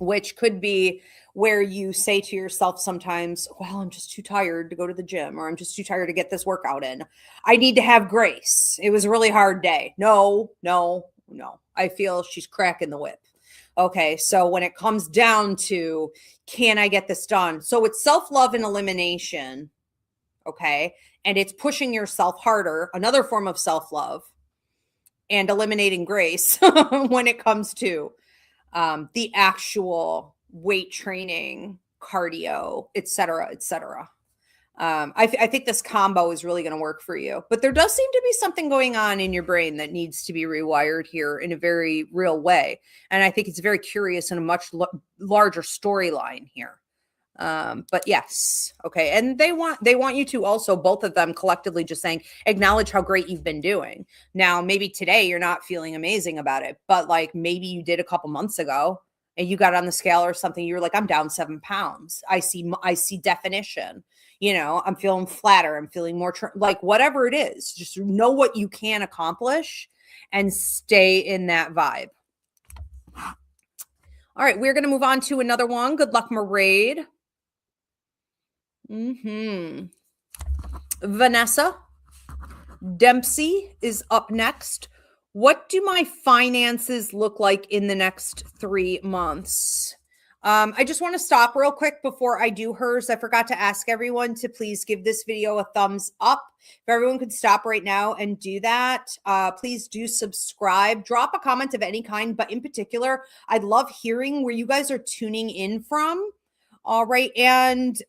which could be where you say to yourself sometimes, well, I'm just too tired to go to the gym, or I'm just too tired to get this workout in. I need to have grace. It was a really hard day. No. I feel she's cracking the whip. Okay, so when it comes down to, can I get this done? So it's self-love and elimination, okay? And it's pushing yourself harder, another form of self-love, and eliminating grace when it comes to the actual weight training, cardio, et cetera, et cetera. I think this combo is really going to work for you. But there does seem to be something going on in your brain that needs to be rewired here in a very real way. And I think it's very curious and a much larger storyline here. But yes. Okay. And they want you to also, both of them collectively, just saying, acknowledge how great you've been doing. Now, maybe today you're not feeling amazing about it, but like maybe you did a couple months ago and you got on the scale or something. You're like, I'm down 7 pounds. I see definition. You know, I'm feeling flatter. I'm feeling more like whatever it is, just know what you can accomplish and stay in that vibe. All right. We're going to move on to another one. Good luck, Maraid. Vanessa Dempsey is up next. What do my finances look like in the next 3 months? I just want to stop real quick before I do hers. I forgot to ask everyone to please give this video a thumbs up. If everyone could stop right now and do that, please do subscribe. Drop a comment of any kind, but in particular, I'd love hearing where you guys are tuning in from. All right. And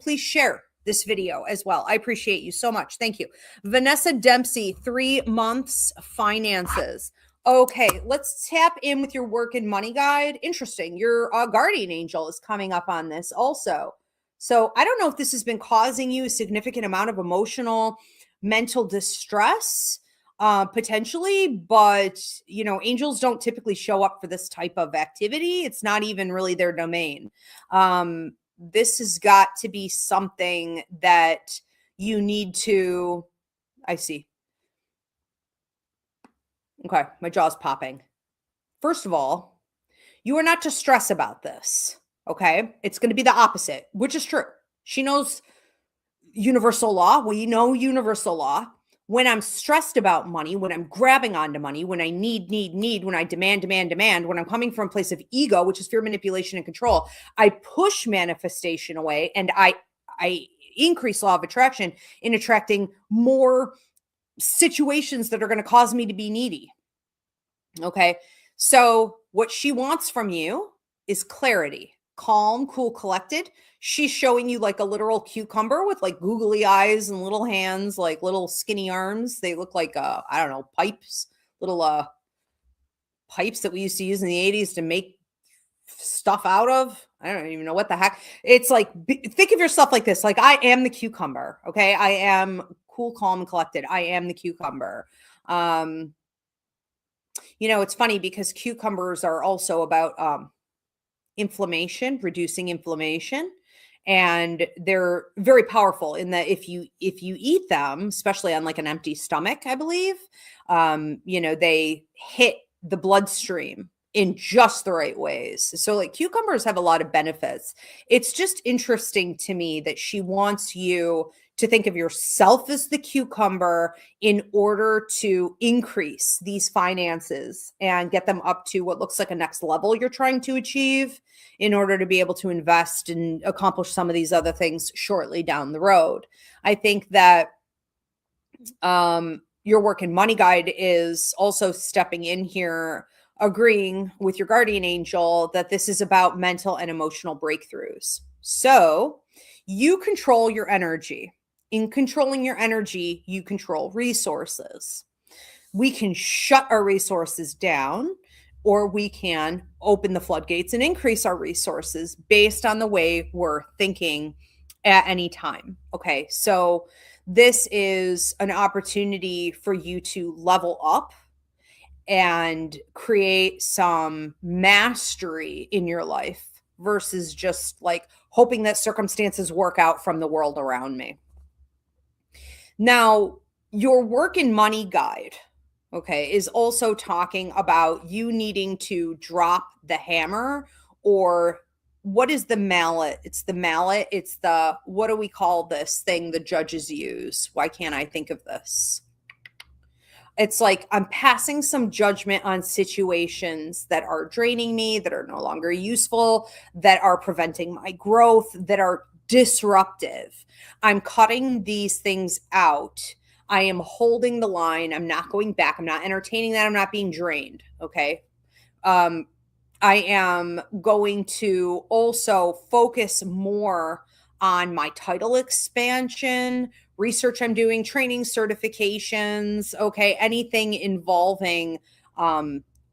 please share this video as well. I appreciate you so much. Thank you. Vanessa Dempsey, 3 months finances. Okay, let's tap in with your work and money guide. Interesting. Your guardian angel is coming up on this also. So I don't know if this has been causing you a significant amount of emotional, mental distress, potentially, but you know, angels don't typically show up for this type of activity. It's not even really their domain. this has got to be something that you need to, I see. Okay, my jaw's popping. First of all, you are not to stress about this, okay? It's going to be the opposite, which is true. She knows universal law. We know universal law. When I'm stressed about money, when I'm grabbing onto money, when I need, when I demand, when I'm coming from a place of ego, which is fear, manipulation, and control, I push manifestation away, and I increase law of attraction in attracting more situations that are going to cause me to be needy. Okay. So what she wants from you is clarity, calm, cool, collected. She's showing you like a literal cucumber with like googly eyes and little hands, like little skinny arms. They look like, I don't know, pipes, little pipes that we used to use in the 80s to make stuff out of. I don't even know what the heck. It's like, think of yourself like this. Like, I am the cucumber. Okay. I am cool, calm, and collected. I am the cucumber. It's funny because cucumbers are also about inflammation, reducing inflammation. And they're very powerful in that if you eat them, especially on like an empty stomach, I believe, they hit the bloodstream in just the right ways. So like cucumbers have a lot of benefits. It's just interesting to me that she wants you to think of yourself as the cucumber in order to increase these finances and get them up to what looks like a next level you're trying to achieve in order to be able to invest and accomplish some of these other things shortly down the road. I think that your work and money guide is also stepping in here, agreeing with your guardian angel that this is about mental and emotional breakthroughs. So you control your energy. In controlling your energy, you control resources. We can shut our resources down, or we can open the floodgates and increase our resources based on the way we're thinking at any time. Okay, so this is an opportunity for you to level up and create some mastery in your life versus just like hoping that circumstances work out from the world around me. Now, your work and money guide, okay, is also talking about you needing to drop the hammer, or what is the mallet? It's the mallet. It's the, what do we call this thing the judges use? Why can't I think of this? It's like I'm passing some judgment on situations that are draining me, that are no longer useful, that are preventing my growth, that are disruptive. I'm cutting these things out. I am holding the line. I'm not going back. I'm not entertaining that. I'm not being drained. Okay. I am going to also focus more on my title expansion, research I'm doing, training, certifications, okay, anything involving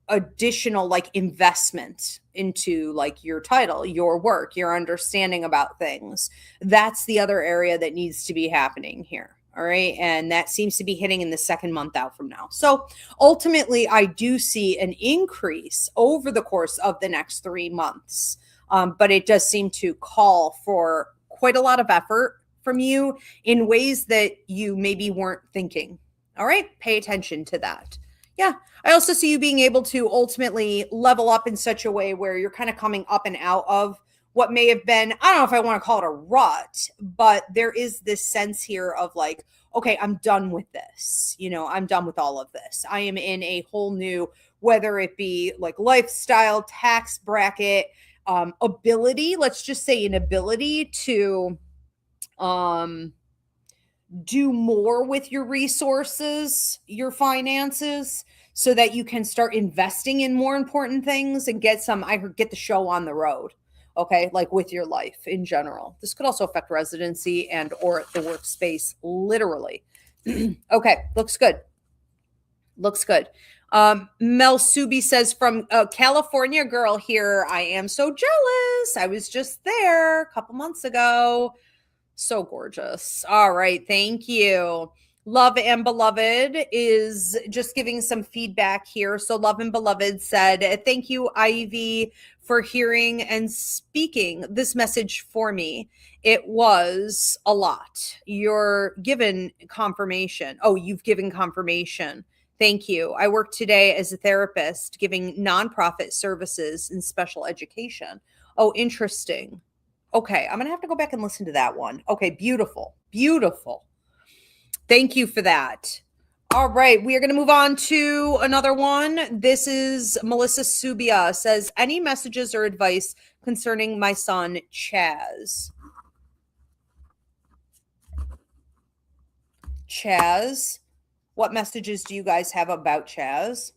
additional like investment into like your title, your work, your understanding about things. That's the other area that needs to be happening here. All right. And that seems to be hitting in the second month out from now. So ultimately, I do see an increase over the course of the next 3 months. But it does seem to call for quite a lot of effort from you in ways that you maybe weren't thinking. All right. Pay attention to that. Yeah. I also see you being able to ultimately level up in such a way where you're kind of coming up and out of what may have been, I don't know if I want to call it a rut, but there is this sense here of like, okay, I'm done with this. I'm done with all of this. I am in a whole new, whether it be like lifestyle, tax bracket, ability, let's just say an ability to do more with your resources, your finances, so that you can start investing in more important things and get the show on the road. Okay. Like with your life in general. This could also affect residency and or the workspace, literally. Okay. Looks good. Looks good. Mel Subi says, from California girl here, I am so jealous. I was just there a couple months ago. So gorgeous. All right. Thank you. Love and Beloved is just giving some feedback here. So, Love and Beloved said, thank you, Ivy, for hearing and speaking this message for me. It was a lot. You're given confirmation. Oh, you've given confirmation. Thank you. I work today as a therapist giving nonprofit services in special education. Oh, interesting. Okay, I'm going to have to go back and listen to that one. Okay, beautiful. Beautiful. Thank you for that. All right, we are going to move on to another one. This is Melissa Subia says, any messages or advice concerning my son, Chaz? Chaz, what messages do you guys have about Chaz?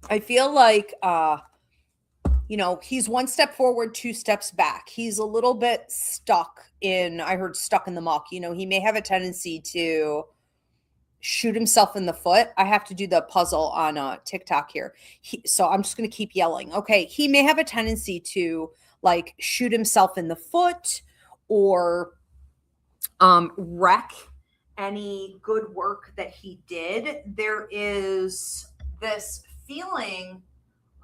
I feel like, he's one step forward, two steps back. He's a little bit stuck stuck in the muck. He may have a tendency to shoot himself in the foot. I have to do the puzzle on TikTok here. So I'm just going to keep yelling. Okay. He may have a tendency to like shoot himself in the foot or wreck any good work that he did. There is this feeling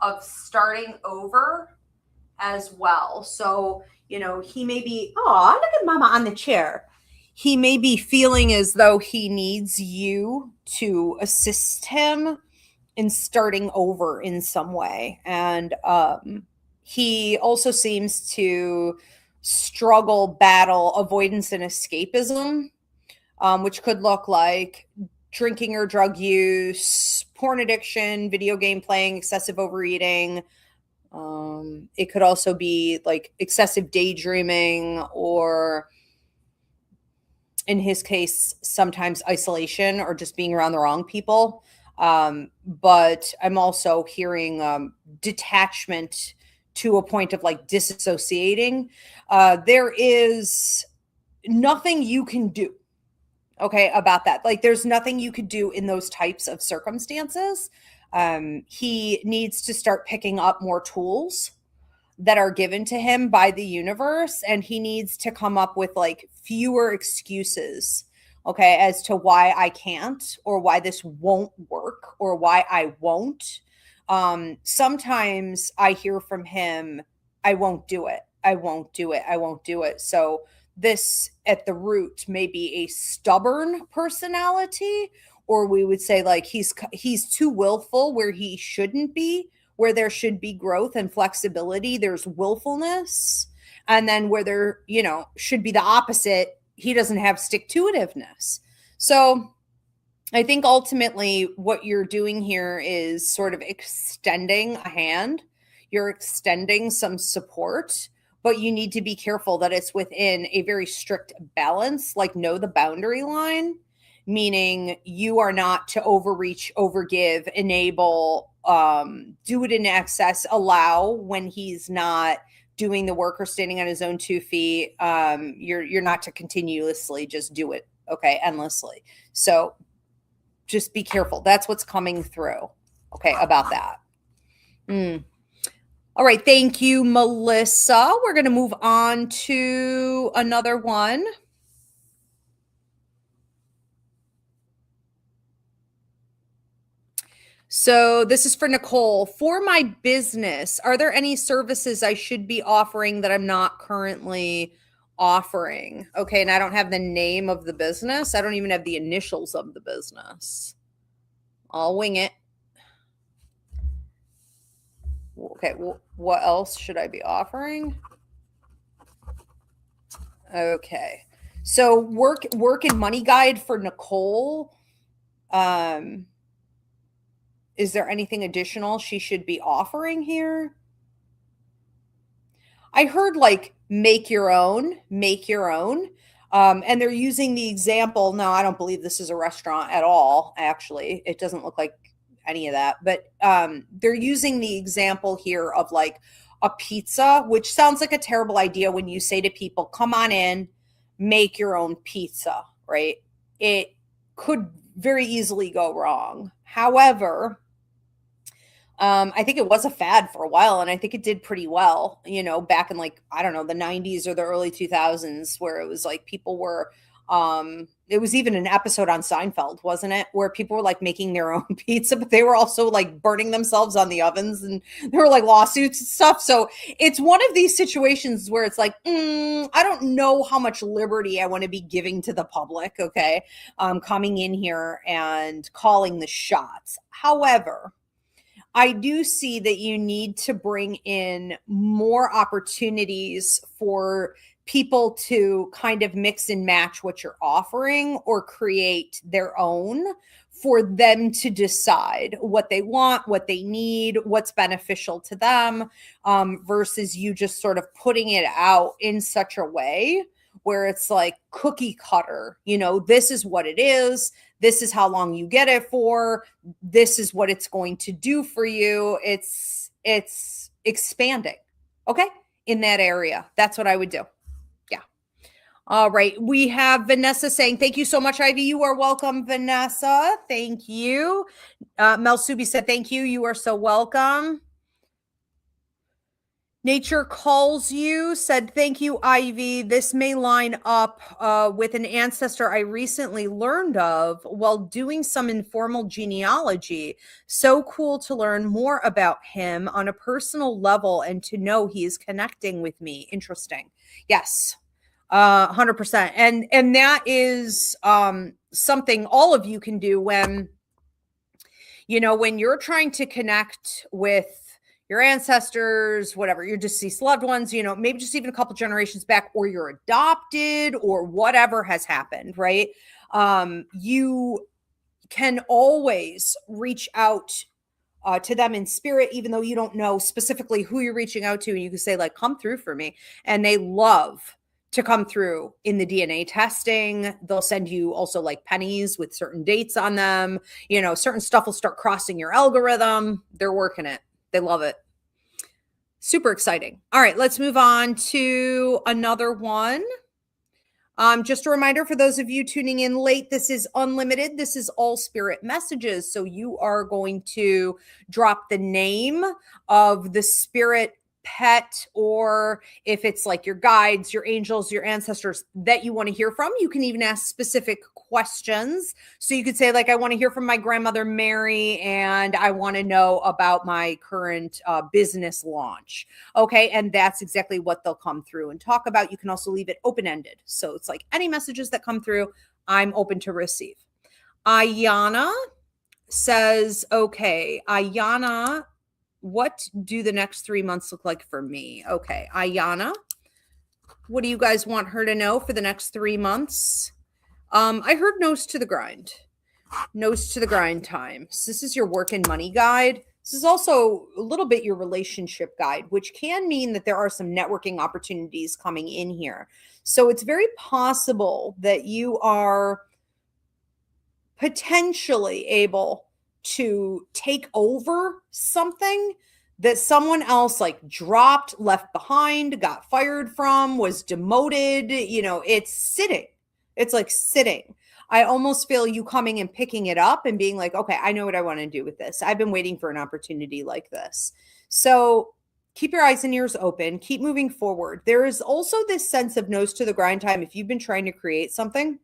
of starting over as well. So, he may be, oh, look at mama on the chair. He may be feeling as though he needs you to assist him in starting over in some way. And he also seems to battle avoidance and escapism, which could look like drinking or drug use, porn addiction, video game playing, excessive overeating. It could also be like excessive daydreaming or, in his case, sometimes isolation or just being around the wrong people. But I'm also hearing detachment to a point of like disassociating. There is nothing you can do, okay, about that. Like there's nothing you could do in those types of circumstances. He needs to start picking up more tools that are given to him by the universe, and he needs to come up with like fewer excuses, okay, as to why I can't or why this won't work or why I won't. Sometimes I hear from him, I won't do it. I won't do it. I won't do it. So this at the root may be a stubborn personality, or we would say like he's too willful where he shouldn't be. Where there should be growth and flexibility, there's willfulness. And then where there, should be the opposite, he doesn't have stick-to-itiveness. So I think ultimately what you're doing here is sort of extending a hand. You're extending some support, but you need to be careful that it's within a very strict balance, like know the boundary line, meaning you are not to overreach, overgive, enable, do it in excess, allow when he's not doing the work or standing on his own 2 feet. You're not to continuously just do it, okay, endlessly. So just be careful. That's what's coming through, okay, about that. All right, thank you, Melissa. We're going to move on to another one. So this is for Nicole. For my business, are there any services I should be offering that I'm not currently offering? Okay, and I don't have the name of the business. I don't even have the initials of the business. I'll wing it. Okay, what else should I be offering? Okay, so work and money guide for Nicole. Is there anything additional she should be offering here? I heard like make your own. And they're using the example. No, I don't believe this is a restaurant at all. Actually, it doesn't look like any of that, but they're using the example here of like a pizza, which sounds like a terrible idea when you say to people, come on in, make your own pizza, right? It could very easily go wrong. However, I think it was a fad for a while, and I think it did pretty well, back in like, I don't know, the 90s or the early 2000s, where it was like people were It was even an episode on Seinfeld, wasn't it? Where people were like making their own pizza, but they were also like burning themselves on the ovens, and there were like lawsuits and stuff. So it's one of these situations where it's like, I don't know how much liberty I want to be giving to the public. Okay. Coming in here and calling the shots. However, I do see that you need to bring in more opportunities for people to kind of mix and match what you're offering or create their own for them to decide what they want, what they need, what's beneficial to them, versus you just sort of putting it out in such a way where it's like cookie cutter, this is what it is. This is how long you get it for. This is what it's going to do for you. It's expanding. Okay. In that area. That's what I would do. Yeah. All right. We have Vanessa saying, thank you so much, Ivy. You are welcome, Vanessa. Thank you. Mel Subi said, thank you. You are so welcome. Nature Calls You said, thank you, Ivy. This may line up with an ancestor I recently learned of while doing some informal genealogy. So cool to learn more about him on a personal level and to know he is connecting with me. Interesting. Yes, 100%. And that is something all of you can do when you're trying to connect with your ancestors, whatever, your deceased loved ones, maybe just even a couple generations back, or you're adopted or whatever has happened, right? You can always reach out to them in spirit, even though you don't know specifically who you're reaching out to. And you can say like, come through for me. And they love to come through in the DNA testing. They'll send you also like pennies with certain dates on them. Certain stuff will start crossing your algorithm. They're working it. They love it. Super exciting. All right, let's move on to another one. Just a reminder for those of you tuning in late, this is unlimited. This is all spirit messages. So you are going to drop the name of the spirit pet, or if it's like your guides, your angels, your ancestors that you want to hear from. You can even ask specific questions. So you could say like, I want to hear from my grandmother Mary, and I want to know about my current business launch. Okay. And that's exactly what they'll come through and talk about. You can also leave it open-ended. So it's like any messages that come through, I'm open to receive. Ayana says, okay, Ayana, what do the next 3 months look like for me? Okay, Ayana, what do you guys want her to know for the next 3 months? I heard nose to the grind. Nose to the grind time. So this is your work and money guide. This is also a little bit your relationship guide, which can mean that there are some networking opportunities coming in here. So it's very possible that you are potentially able to take over something that someone else like dropped, left behind, got fired from, was demoted. It's sitting. It's like sitting. I almost feel you coming and picking it up and being like, okay, I know what I want to do with this. I've been waiting for an opportunity like this. So keep your eyes and ears open, keep moving forward. There is also this sense of nose to the grind time. If you've been trying to create something,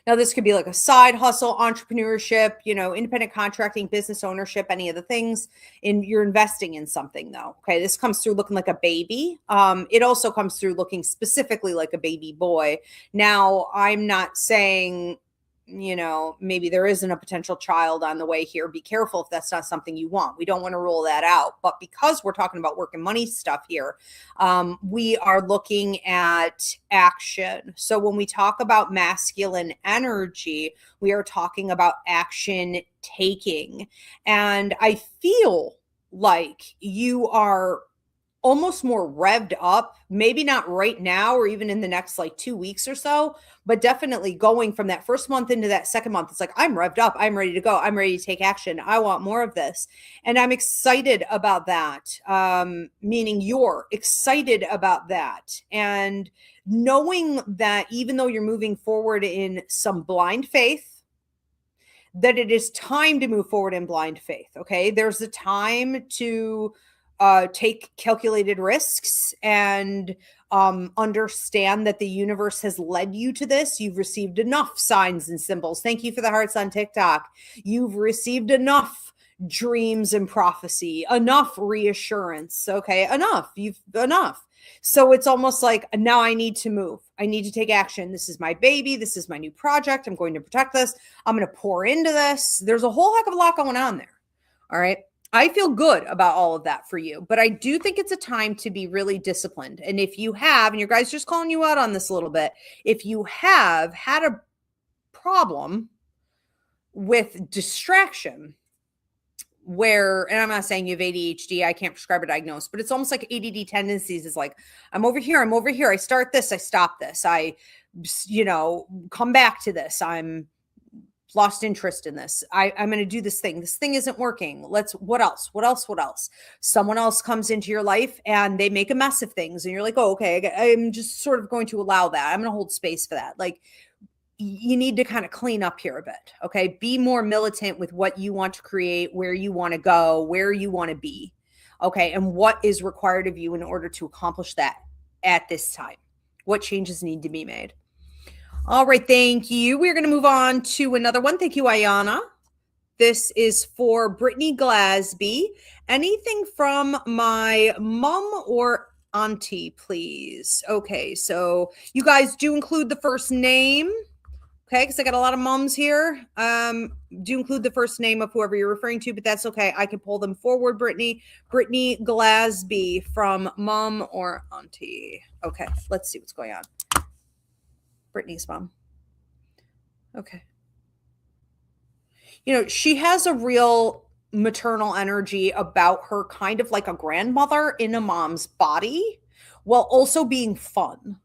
now, this could be like a side hustle, entrepreneurship, independent contracting, business ownership, any of the things. And you're investing in something, though. Okay, this comes through looking like a baby. It also comes through looking specifically like a baby boy. Now, I'm not saying, maybe there isn't a potential child on the way here. Be careful if that's not something you want. We don't want to rule that out. But because we're talking about work and money stuff here, we are looking at action. So when we talk about masculine energy, we are talking about action taking. And I feel like you are almost more revved up, maybe not right now or even in the next like 2 weeks or so, but definitely going from that first month into that second month. It's like, I'm revved up. I'm ready to go. I'm ready to take action. I want more of this. And I'm excited about that. Meaning you're excited about that. And knowing that even though you're moving forward in some blind faith, that it is time to move forward in blind faith. Okay. There's a time to take calculated risks and understand that the universe has led you to this. You've received enough signs and symbols. Thank you for the hearts on TikTok. You've received enough dreams and prophecy, enough reassurance. Okay, enough. So it's almost like, now I need to move. I need to take action. This is my baby. This is my new project. I'm going to protect this. I'm going to pour into this. There's a whole heck of a lot going on there. All right. I feel good about all of that for you, but I do think it's a time to be really disciplined. And if you have, and your guys just calling you out on this a little bit, if you have had a problem with distraction, where, and I'm not saying you have ADHD, I can't prescribe a diagnosis, but it's almost like ADD tendencies is like, I'm over here. I start this, I stop this. I, come back to this. I'm lost interest in this. I'm going to do this thing. This thing isn't working. What else? Someone else comes into your life and they make a mess of things. And you're like, oh, okay, I'm just sort of going to allow that. I'm going to hold space for that. Like, you need to kind of clean up here a bit. Okay. Be more militant with what you want to create, where you want to go, where you want to be. Okay. And what is required of you in order to accomplish that at this time? What changes need to be made? All right. Thank you. We're going to move on to another one. Thank you, Ayana. This is for Brittany Glasby. Anything from my mom or auntie, please? Okay. So you guys do include the first name. Okay, because I got a lot of moms here. Do include the first name of whoever you're referring to, but that's okay. I can pull them forward, Brittany. Brittany Glasby from mom or auntie. Okay, let's see what's going on. Brittany's mom. Okay. She has a real maternal energy about her, kind of like a grandmother in a mom's body, while also being fun.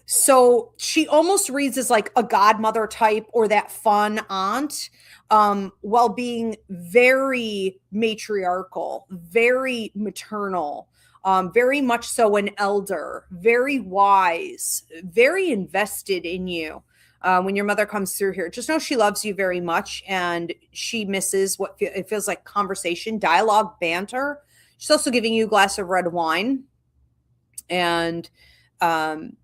So she almost reads as like a godmother type or that fun aunt, while being very matriarchal, very maternal, very much so an elder, very wise, very invested in you. When your mother comes through here, just know she loves you very much, and she misses what it feels like conversation, dialogue, banter. She's also giving you a glass of red wine, and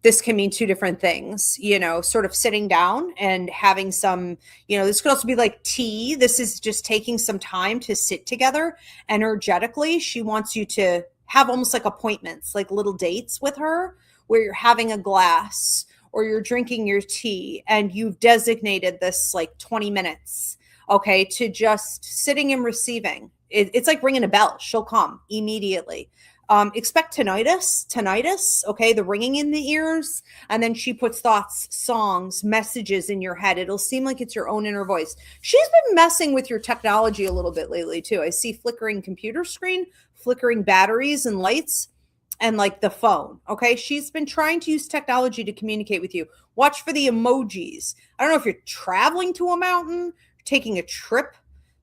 this can mean two different things, sort of sitting down and having some, this could also be like tea. This is just taking some time to sit together energetically. She wants you to have almost like appointments, like little dates with her, where you're having a glass or you're drinking your tea and you've designated this like 20 minutes, okay, to just sitting and receiving. It's like ringing a bell. She'll come immediately. Expect tinnitus, okay, the ringing in the ears, and then she puts thoughts, songs, messages in your head. It'll seem like it's your own inner voice. She's been messing with your technology a little bit lately too. I see flickering computer screen, flickering batteries and lights, and like the phone, okay? She's been trying to use technology to communicate with you. Watch for the emojis. I don't know if you're traveling to a mountain, taking a trip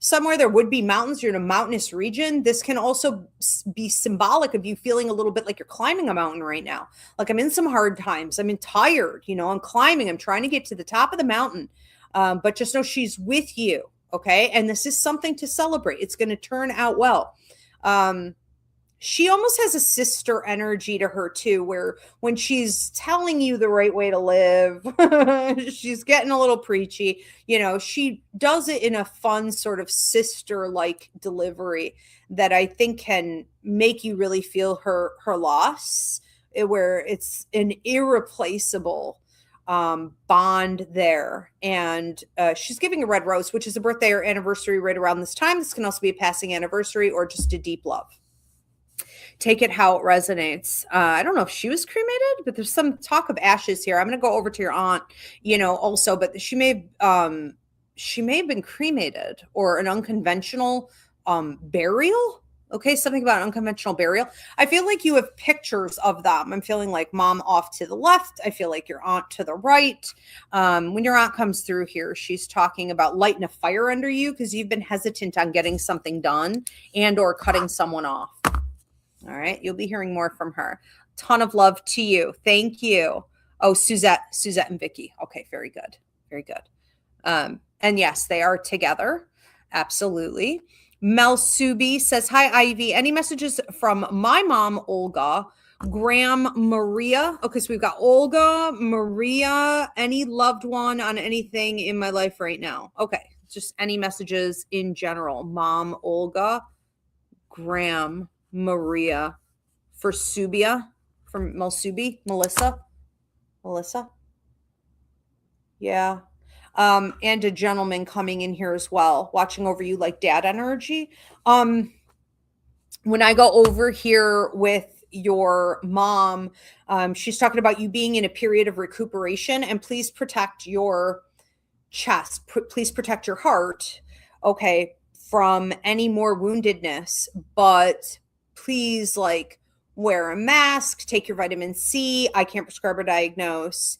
somewhere there would be mountains, you're in a mountainous region. This can also be symbolic of you feeling a little bit like you're climbing a mountain right now. Like, I'm in some hard times. I'm tired, I'm climbing. I'm trying to get to the top of the mountain. But just know she's with you. Okay. And this is something to celebrate. It's going to turn out well. She almost has a sister energy to her too, where when she's telling you the right way to live, she's getting a little preachy. She does it in a fun sort of sister-like delivery that I think can make you really feel her loss, where it's an irreplaceable bond there. And she's giving a red rose, which is a birthday or anniversary right around this time. This can also be a passing anniversary or just a deep love. Take it how it resonates. I don't know if she was cremated, but there's some talk of ashes here. I'm going to go over to your aunt, also, but she may have been cremated or an unconventional burial. Okay, something about unconventional burial. I feel like you have pictures of them. I'm feeling like mom off to the left. I feel like your aunt to the right. When your aunt comes through here, she's talking about lighting a fire under you because you've been hesitant on getting something done and or cutting someone off. All right. You'll be hearing more from her. Ton of love to you. Thank you. Oh, Suzette and Vicky. Okay. Very good. Very good. And yes, they are together. Absolutely. Mel Subi says, hi, Ivy. Any messages from my mom, Olga, Graham, Maria? Okay, so we've got Olga, Maria, any loved one on anything in my life right now. Okay, just any messages in general. Mom, Olga, Graham, Maria, for Subia, from Melsubi, Melissa. Yeah. And a gentleman coming in here as well, watching over you like dad energy. When I go over here with your mom, she's talking about you being in a period of recuperation, and please protect your chest. Please protect your heart, okay, from any more woundedness. But please, like, wear a mask, take your vitamin C. I can't prescribe or diagnose.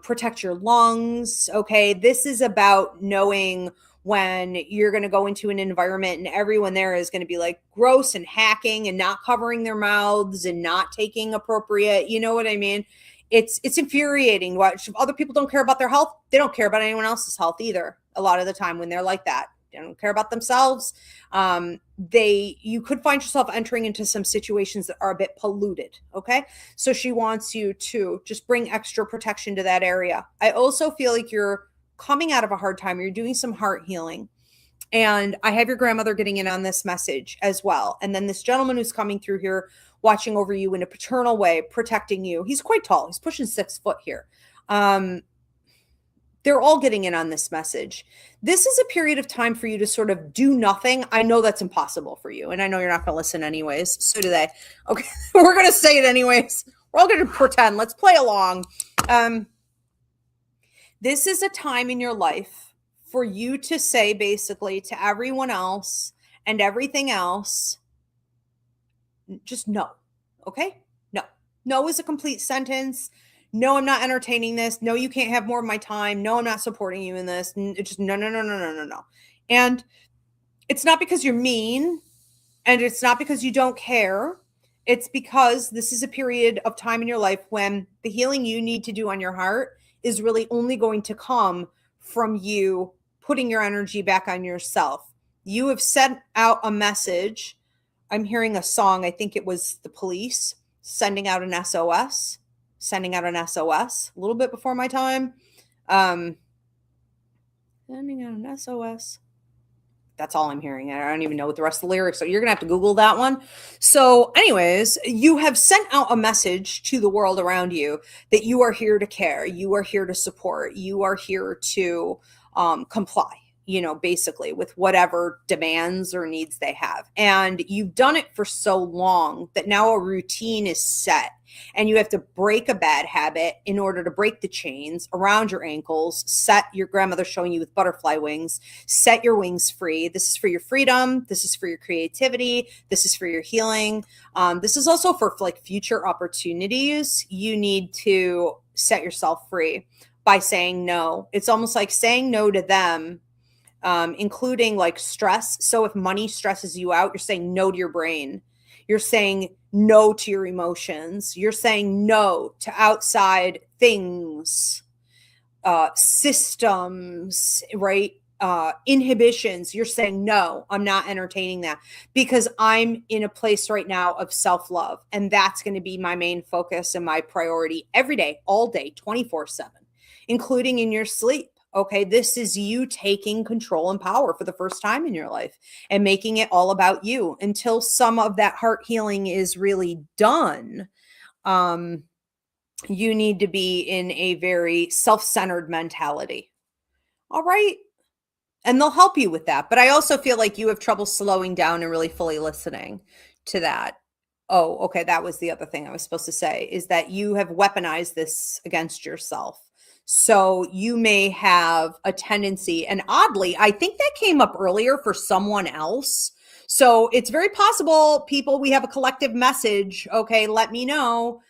Protect your lungs, okay? This is about knowing when you're going to go into an environment and everyone there is going to be like gross and hacking and not covering their mouths and not taking appropriate, you know what I mean? It's infuriating. Watch, other people don't care about their health. They don't care about anyone else's health either. A lot of the time when they're like that, they don't care about themselves. You could find yourself entering into some situations that are a bit polluted. Okay. So she wants you to just bring extra protection to that area. I also feel like you're coming out of a hard time. You're doing some heart healing. And I have your grandmother getting in on this message as well. And then this gentleman who's coming through here, watching over you in a paternal way, protecting you. He's quite tall. He's pushing 6 foot here. They're all getting in on this message. This is a period of time for you to sort of do nothing. I know that's impossible for you. And I know you're not going to listen anyways. So do they. Okay. We're going to say it anyways. We're all going to pretend. Let's play along. This is a time in your life for you to say basically to everyone else and everything else, just no. Okay? No. No is a complete sentence. No, I'm not entertaining this. No, you can't have more of my time. No, I'm not supporting you in this. It's just no. And it's not because you're mean, and it's not because you don't care. It's because this is a period of time in your life when the healing you need to do on your heart is really only going to come from you putting your energy back on yourself. You have sent out a message. I'm hearing a song. I think it was the Police sending out an SOS, a little bit before my time. Sending out an SOS. That's all I'm hearing. I don't even know what the rest of the lyrics are. You're going to have to Google that one. So anyways, you have sent out a message to the world around you that you are here to care. You are here to support. You are here to comply, basically with whatever demands or needs they have. And you've done it for so long that now a routine is set. And you have to break a bad habit in order to break the chains around your ankles. Set your grandmother showing you with butterfly wings. Set your wings free. This is for your freedom. This is for your creativity. This is for your healing. This is also for like future opportunities. You need to set yourself free by saying no. It's almost like saying no to them, including like stress. So if money stresses you out, you're saying no to your brain. You're saying no to your emotions. You're saying no to outside things, systems, right? Inhibitions. You're saying, no, I'm not entertaining that because I'm in a place right now of self-love. And that's going to be my main focus and my priority every day, all day, 24/7, including in your sleep. Okay, this is you taking control and power for the first time in your life and making it all about you until some of that heart healing is really done. You need to be in a very self-centered mentality. All right. And they'll help you with that. But I also feel like you have trouble slowing down and really fully listening to that. Oh, okay. That was the other thing I was supposed to say, is that you have weaponized this against yourself. So you may have a tendency, and oddly, I think that came up earlier for someone else. So it's very possible, people, we have a collective message. Okay, let me know.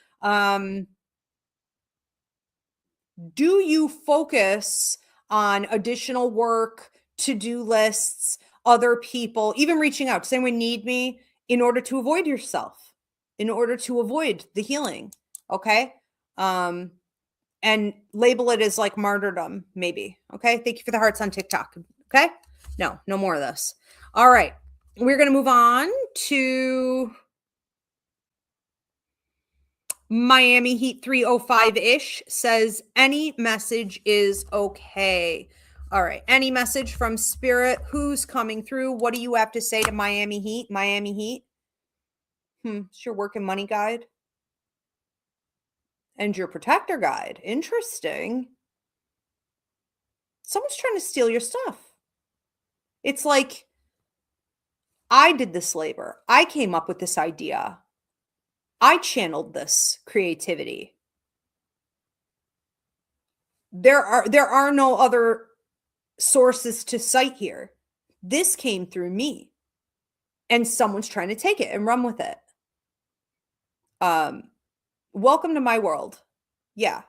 Do you focus on additional work, to-do lists, other people, even reaching out to say, "Anyone need me?" in order to avoid yourself, in order to avoid the healing? Okay. And label it as like martyrdom, maybe. Okay. Thank you for the hearts on TikTok. Okay. No more of this. All right. We're going to move on to Miami Heat 305-ish says any message is okay. All right. Any message from Spirit? Who's coming through? What do you have to say to Miami Heat? Miami Heat? It's your work and money guide. And your protector guide. Interesting. Someone's trying to steal your stuff. It's like, I did this labor. I came up with this idea. I channeled this creativity. There are no other sources to cite here. This came through me. And someone's trying to take it and run with it. Welcome to my world. Yeah.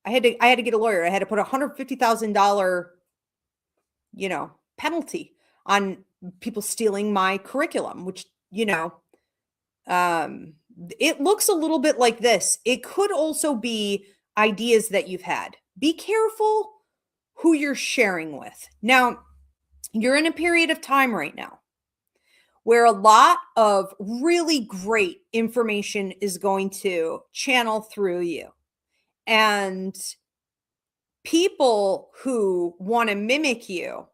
I had to get a lawyer. I had to put $150,000, penalty on people stealing my curriculum, which, it looks a little bit like this. It could also be ideas that you've had. Be careful who you're sharing with. Now, you're in a period of time right now where a lot of really great information is going to channel through you. And people who want to mimic you,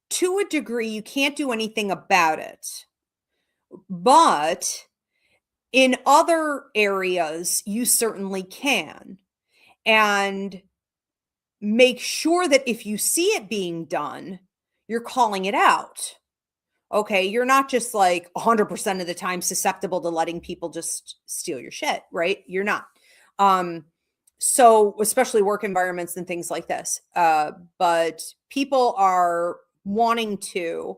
to a degree, you can't do anything about it. But in other areas, you certainly can. And make sure that if you see it being done, you're calling it out. Okay, you're not just like 100% of the time susceptible to letting people just steal your shit, right? You're not. So especially work environments and things like this. But people are wanting to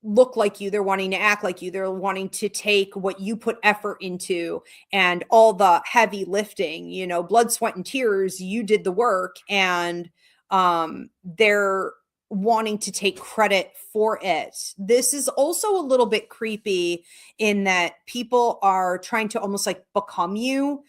look like you. They're wanting to act like you. They're wanting to take what you put effort into and all the heavy lifting, blood, sweat, and tears. You did the work, and they're wanting to take credit for it. This is also a little bit creepy in that people are trying to almost like become you.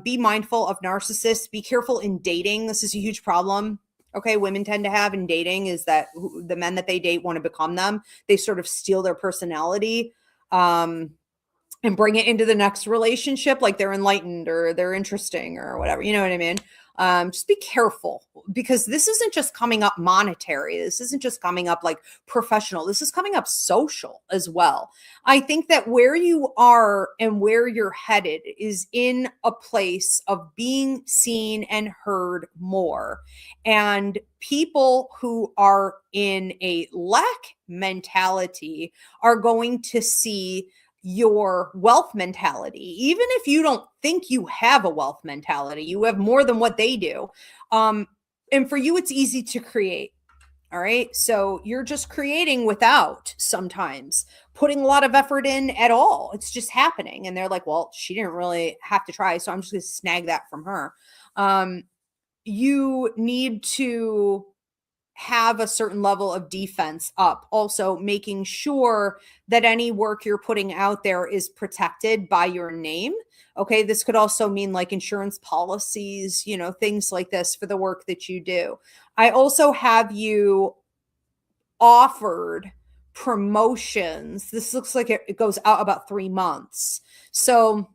Be mindful of narcissists. Be careful in dating. This is a huge problem. Okay, women tend to have in dating is that the men that they date want to become them. They sort of steal their personality and bring it into the next relationship, like they're enlightened or they're interesting or whatever. You know what I mean? Just be careful, because this isn't just coming up monetary. This isn't just coming up like professional. This is coming up social as well. I think that where you are and where you're headed is in a place of being seen and heard more. And people who are in a lack mentality are going to see your wealth mentality. Even if you don't think you have a wealth mentality, you have more than what they do. And for you, it's easy to create. All right. So you're just creating without sometimes putting a lot of effort in at all. It's just happening. And they're like, well, she didn't really have to try, so I'm just going to snag that from her. You need to have a certain level of defense up. Also, making sure that any work you're putting out there is protected by your name. Okay, this could also mean like insurance policies, things like this for the work that you do. I also have you offered promotions. This looks like it goes out about 3 months. So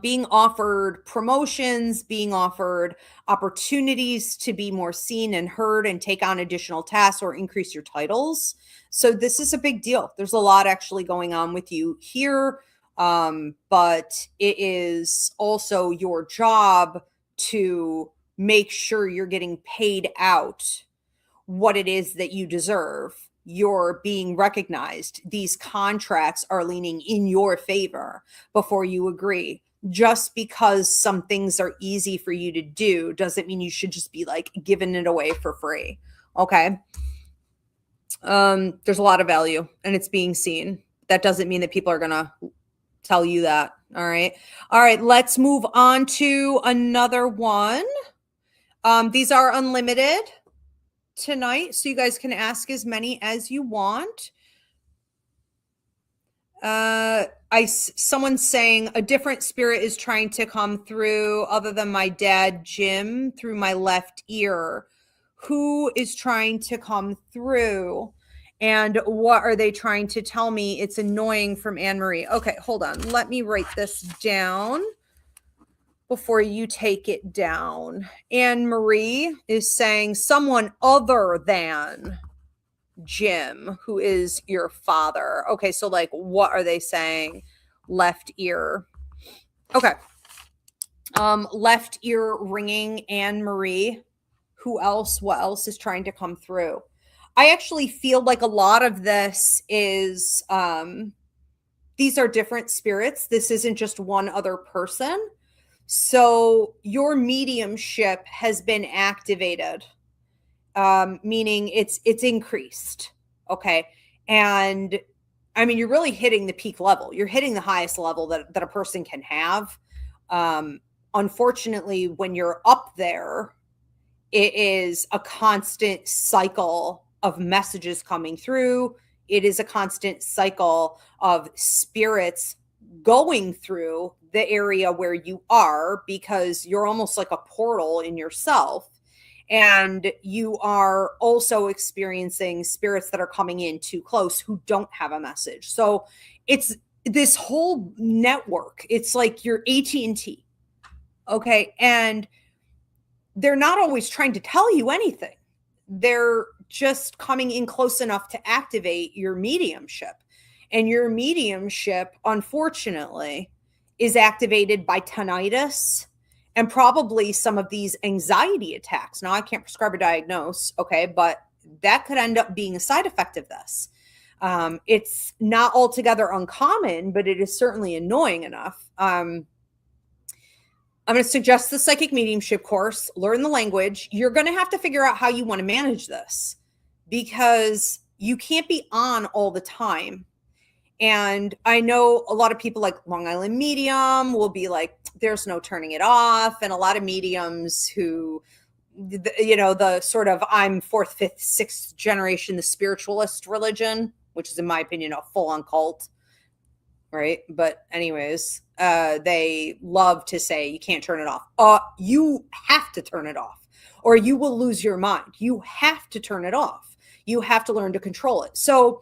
being offered promotions, being offered opportunities to be more seen and heard and take on additional tasks or increase your titles. So this is a big deal. There's a lot actually going on with you here. But it is also your job to make sure you're getting paid out what it is that you deserve. You're being recognized. These contracts are leaning in your favor before you agree. Just because some things are easy for you to do doesn't mean you should just be like giving it away for free. Okay. There's a lot of value and it's being seen. That doesn't mean that people are going to tell you that. All right. All right. Let's move on to another one. These are unlimited tonight, so you guys can ask as many as you want. Someone's saying a different spirit is trying to come through other than my dad, Jim, through my left ear. Who is trying to come through? And what are they trying to tell me? It's annoying from Anne Marie. Okay, hold on. Let me write this down before you take it down. Anne Marie is saying someone other than Jim, who is your father. Okay, so like, what are they saying? Left ear. Okay. Left ear ringing, Anne Marie. Who else? What else is trying to come through? I actually feel like a lot of this is these are different spirits. This isn't just one other person. So your mediumship has been activated, meaning it's increased. Okay. And I mean, you're really hitting the peak level. You're hitting the highest level that a person can have. Unfortunately, when you're up there, it is a constant cycle of messages coming through. It is a constant cycle of spirits going through the area where you are, because you're almost like a portal in yourself. And you are also experiencing spirits that are coming in too close who don't have a message. So it's this whole network. It's like your AT&T. Okay. And they're not always trying to tell you anything. They're just coming in close enough to activate your mediumship. And your mediumship, unfortunately, is activated by tinnitus and probably some of these anxiety attacks. Now, I can't prescribe or diagnose, okay, but that could end up being a side effect of this. It's not altogether uncommon, but it is certainly annoying enough. I'm going to suggest the psychic mediumship course, learn the language. You're going to have to figure out how you want to manage this, because you can't be on all the time. And I know a lot of people like Long Island Medium will be like, there's no turning it off. And a lot of mediums who, you know, the sort of I'm fourth, fifth, sixth generation, the spiritualist religion, which is in my opinion, a full-on cult. Right. But anyways, they love to say you can't turn it off. You have to turn it off or you will lose your mind. You have to turn it off. You have to learn to control it. So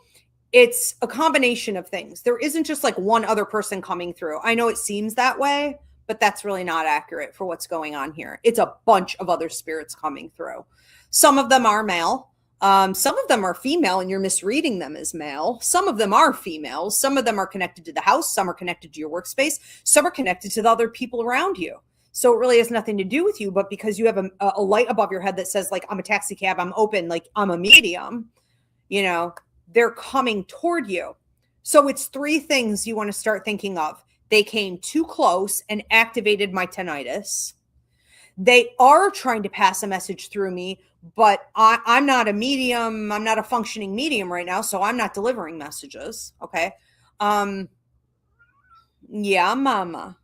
it's a combination of things. There isn't just like one other person coming through. I know it seems that way, but that's really not accurate for what's going on here. It's a bunch of other spirits coming through. Some of them are male. Some of them are female and you're misreading them as male. Some of them are females. Some of them are connected to the house. Some are connected to your workspace. Some are connected to the other people around you. So it really has nothing to do with you, but because you have a light above your head that says like, I'm a taxi cab, I'm open, like I'm a medium, you know, they're coming toward you. So it's three things you want to start thinking of. They came too close and activated my tinnitus. They are trying to pass a message through me, but I'm not a medium. I'm not a functioning medium right now. So I'm not delivering messages. Okay. Yeah, mama.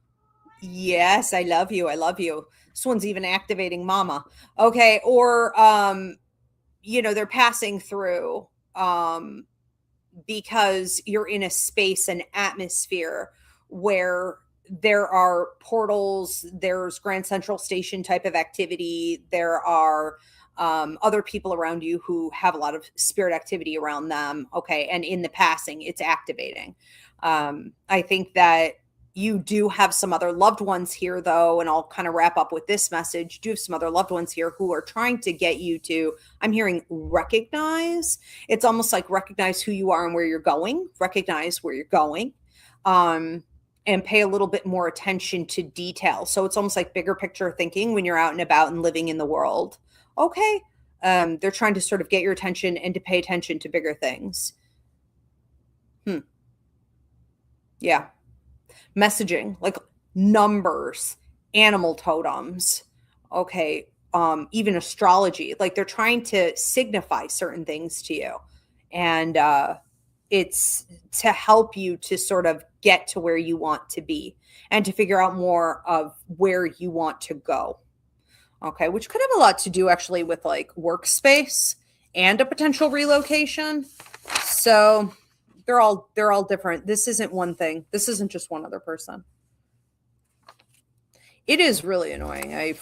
Yes, I love you. I love you. This one's even activating mama. Okay. Or, you know, they're passing through, because you're in a space and atmosphere where there are portals, there's Grand Central Station type of activity. There are other people around you who have a lot of spirit activity around them. Okay. And in the passing, it's activating. I think that you do have some other loved ones here, though, and I'll kind of wrap up with this message. You do have some other loved ones here who are trying to get you to, I'm hearing, recognize. It's almost like recognize who you are and where you're going, recognize where you're going, and pay a little bit more attention to detail. So it's almost like bigger picture thinking when you're out and about and living in the world. Okay. They're trying to sort of get your attention and to pay attention to bigger things. Yeah. Messaging, like numbers, animal totems, okay, even astrology, like they're trying to signify certain things to you. And it's to help you to sort of get to where you want to be and to figure out more of where you want to go. Okay, which could have a lot to do actually with like workspace and a potential relocation. So they're all different. This isn't one thing. This isn't just one other person. It is really annoying. I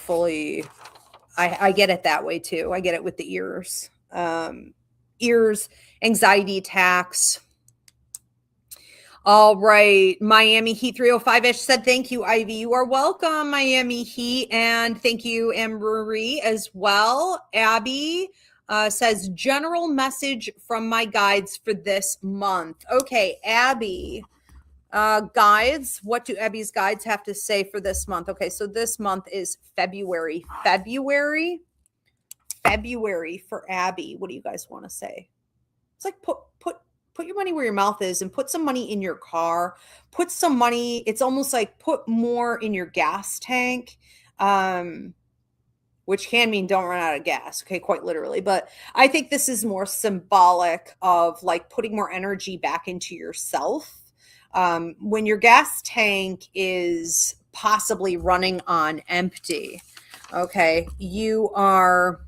get it that way too. I get it with the ears. ears, anxiety attacks. All right. Miami Heat 305-ish said, thank you, Ivy. You are welcome, Miami Heat. And thank you, Anne-Marie, as well. Abby says, general message from my guides for this month. Okay, Abby. Guides. What do Abby's guides have to say for this month? Okay, so this month is February. February for Abby. What do you guys want to say? It's like put your money where your mouth is and put some money in your car. Put some money. It's almost like put more in your gas tank, which can mean don't run out of gas. Okay, quite literally. But I think this is more symbolic of like putting more energy back into yourself. When your gas tank is possibly running on empty, okay, you are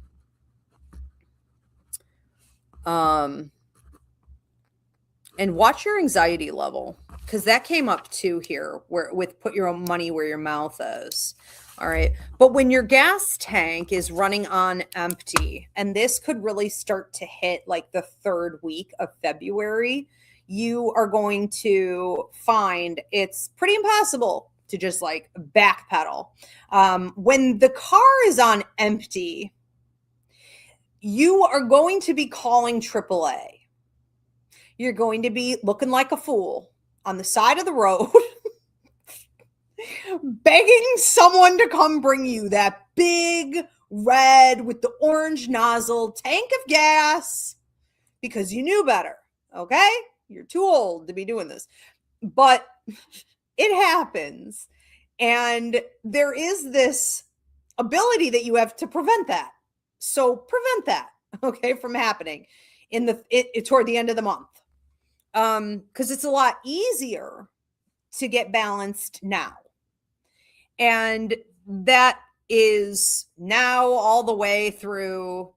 and watch your anxiety level, because that came up too here, where with put your own money where your mouth is. All right. But when your gas tank is running on empty, and this could really start to hit like the third week of February, you are going to find it's pretty impossible to just like backpedal. When the car is on empty, you are going to be calling AAA. You're going to be looking like a fool on the side of the road, begging someone to come bring you that big red with the orange nozzle tank of gas because you knew better. Okay? You're too old to be doing this. But it happens. And there is this ability that you have to prevent that. So prevent that, okay, from happening toward the end of the month. Because it's a lot easier to get balanced now. And that is now all the way through,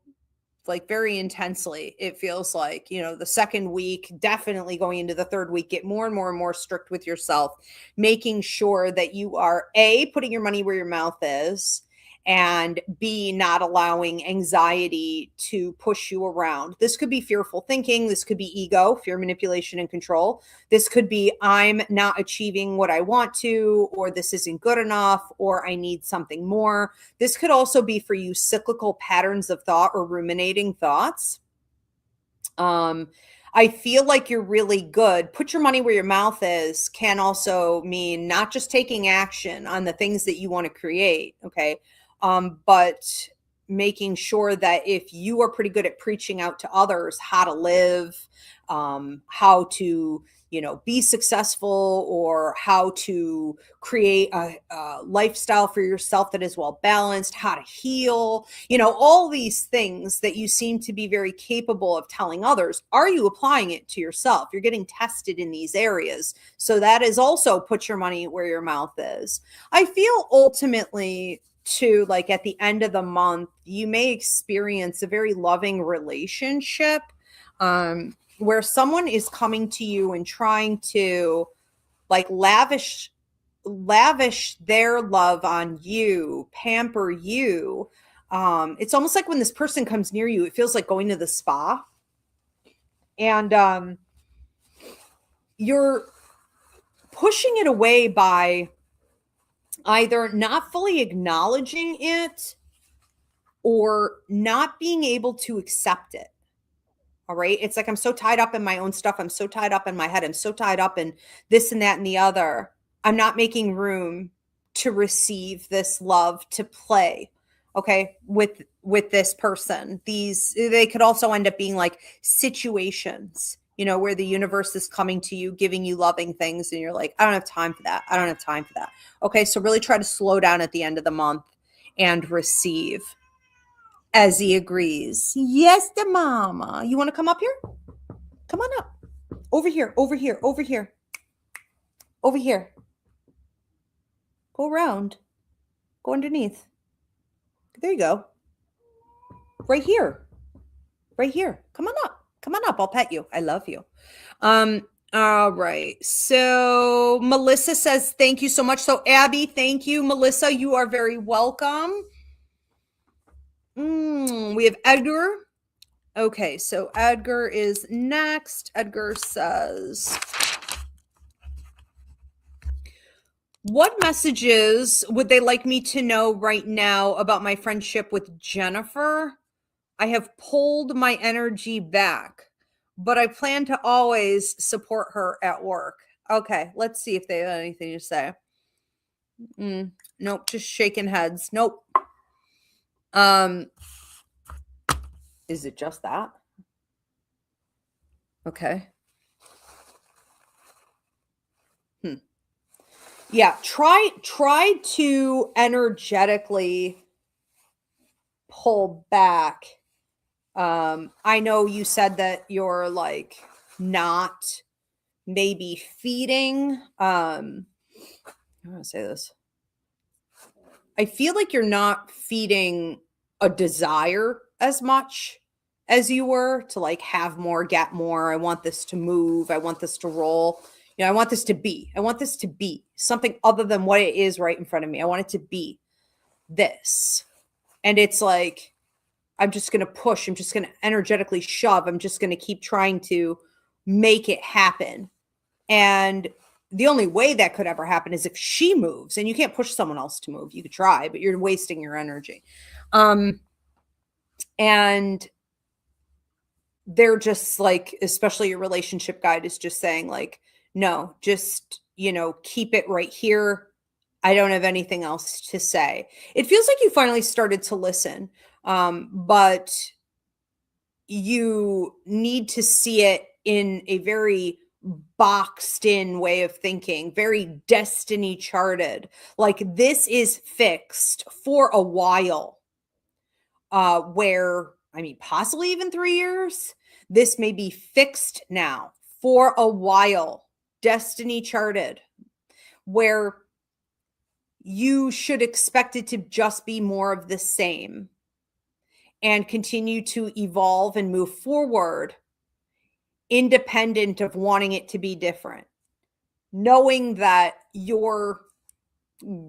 like very intensely. It feels like, the second week, definitely going into the third week, get more and more and more strict with yourself, making sure that you are A, putting your money where your mouth is, and B, not allowing anxiety to push you around. This could be fearful thinking. This could be ego, fear, manipulation, and control. This could be I'm not achieving what I want to, or this isn't good enough, or I need something more. This could also be for you cyclical patterns of thought or ruminating thoughts. I feel like you're really good. Put your money where your mouth is can also mean not just taking action on the things that you want to create. Okay. But making sure that if you are pretty good at preaching out to others how to live, how to, be successful, or how to create a lifestyle for yourself that is well balanced, how to heal, all these things that you seem to be very capable of telling others. Are you applying it to yourself? You're getting tested in these areas. So that is also put your money where your mouth is. I feel ultimately to like at the end of the month, you may experience a very loving relationship where someone is coming to you and trying to like lavish their love on you, pamper you. It's almost like when this person comes near you, it feels like going to the spa, and you're pushing it away by either not fully acknowledging it or not being able to accept it. All right. It's like, I'm so tied up in my own stuff. I'm so tied up in my head. I'm so tied up in this and that and the other. I'm not making room to receive this love, to play. Okay. With this person, they could also end up being like situations, where the universe is coming to you, giving you loving things. And you're like, I don't have time for that. I don't have time for that. Okay. So really try to slow down at the end of the month and receive. As he agrees. Yes, the mama. You want to come up here? Come on up. Over here. Over here. Over here. Over here. Go around. Go underneath. There you go. Right here. Right here. Come on up. Come on up. I'll pet you. I love you. All right. So Melissa says, thank you so much. So Abby, thank you. Melissa, you are very welcome. We have Edgar. Okay, so Edgar is next. Edgar says, what messages would they like me to know right now about my friendship with Jennifer? I have pulled my energy back, but I plan to always support her at work. Okay, let's see if they have anything to say. Nope, just shaking heads. Nope. Is it just that? Okay. Yeah, try to energetically pull back. I know you said that you're like not maybe feeding. I want to say this. I feel like you're not feeding a desire as much as you were to like have more, get more. I want this to move. I want this to roll. You know, I want this to be. I want this to be something other than what it is right in front of me. I want it to be this. And it's like, I'm just going to push. I'm just going to energetically shove. I'm just going to keep trying to make it happen. And the only way that could ever happen is if she moves, and you can't push someone else to move. You could try, but you're wasting your energy. And they're just like, especially your relationship guide is just saying like, no, just, you know, keep it right here. I don't have anything else to say. It feels like you finally started to listen, but you need to see it in a very boxed in way of thinking, very destiny charted. Like this is fixed for a while, where, I mean, possibly even 3 years. This may be fixed now for a while, destiny charted, where you should expect it to just be more of the same and continue to evolve and move forward independent of wanting it to be different. Knowing that your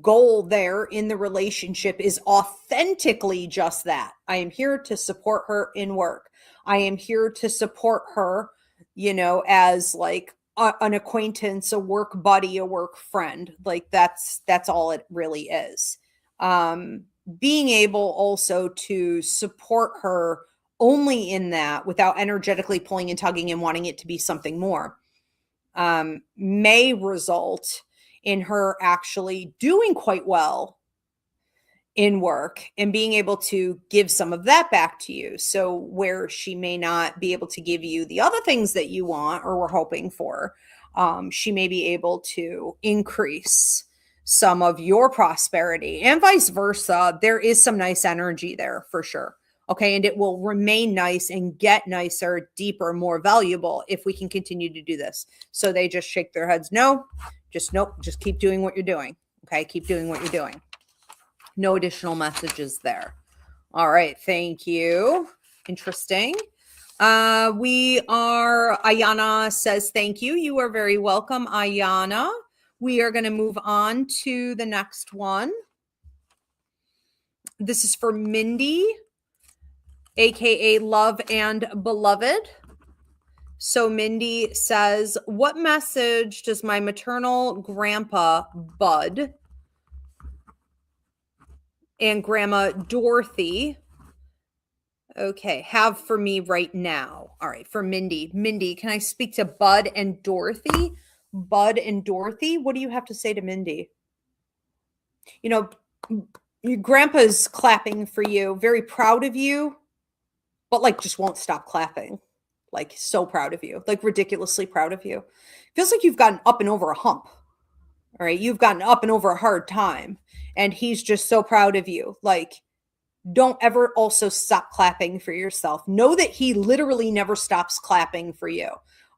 goal there in the relationship is authentically just that. I am here to support her in work. I am here to support her, you know, as like an acquaintance, a work buddy, a work friend. Like that's all it really is. Being able also to support her only in that without energetically pulling and tugging and wanting it to be something more, may result in her actually doing quite well in work and being able to give some of that back to you. So where she may not be able to give you the other things that you want or were hoping for, she may be able to increase some of your prosperity and vice versa. There is some nice energy there for sure. Okay. And it will remain nice and get nicer, deeper, more valuable if we can continue to do this. So they just shake their heads. No, just nope. Just keep doing what you're doing. Okay. Keep doing what you're doing. No additional messages there. All right. Thank you. Interesting. Ayana says, thank you. You are very welcome, Ayana. We are going to move on to the next one. This is for Mindy, aka Love and Beloved. So Mindy says, what message does my maternal grandpa, Bud, and grandma, Dorothy, have for me right now? All right, for Mindy. Mindy, can I speak to Bud and Dorothy? Bud and Dorothy, what do you have to say to Mindy? You know, your grandpa's clapping for you, very proud of you, but like just won't stop clapping. Like so proud of you, like ridiculously proud of you. Feels like you've gotten up and over a hump. All right. You've gotten up and over a hard time and he's just so proud of you. Like, don't ever also stop clapping for yourself. Know that he literally never stops clapping for you.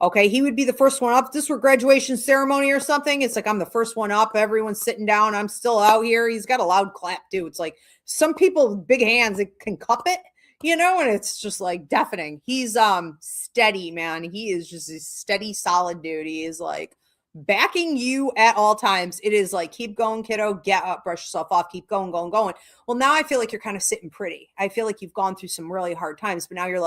Okay. He would be the first one up. If this were graduation ceremony or something, it's like, I'm the first one up. Everyone's sitting down. I'm still out here. He's got a loud clap too. It's like some people with big hands that can cup it, you know, and it's just like deafening. He's steady, man. He is just a steady, solid dude. He is like backing you at all times. It is like, keep going, kiddo, get up, brush yourself off, keep going. Well, now I feel like you're kind of sitting pretty. I feel like you've gone through some really hard times, but now you're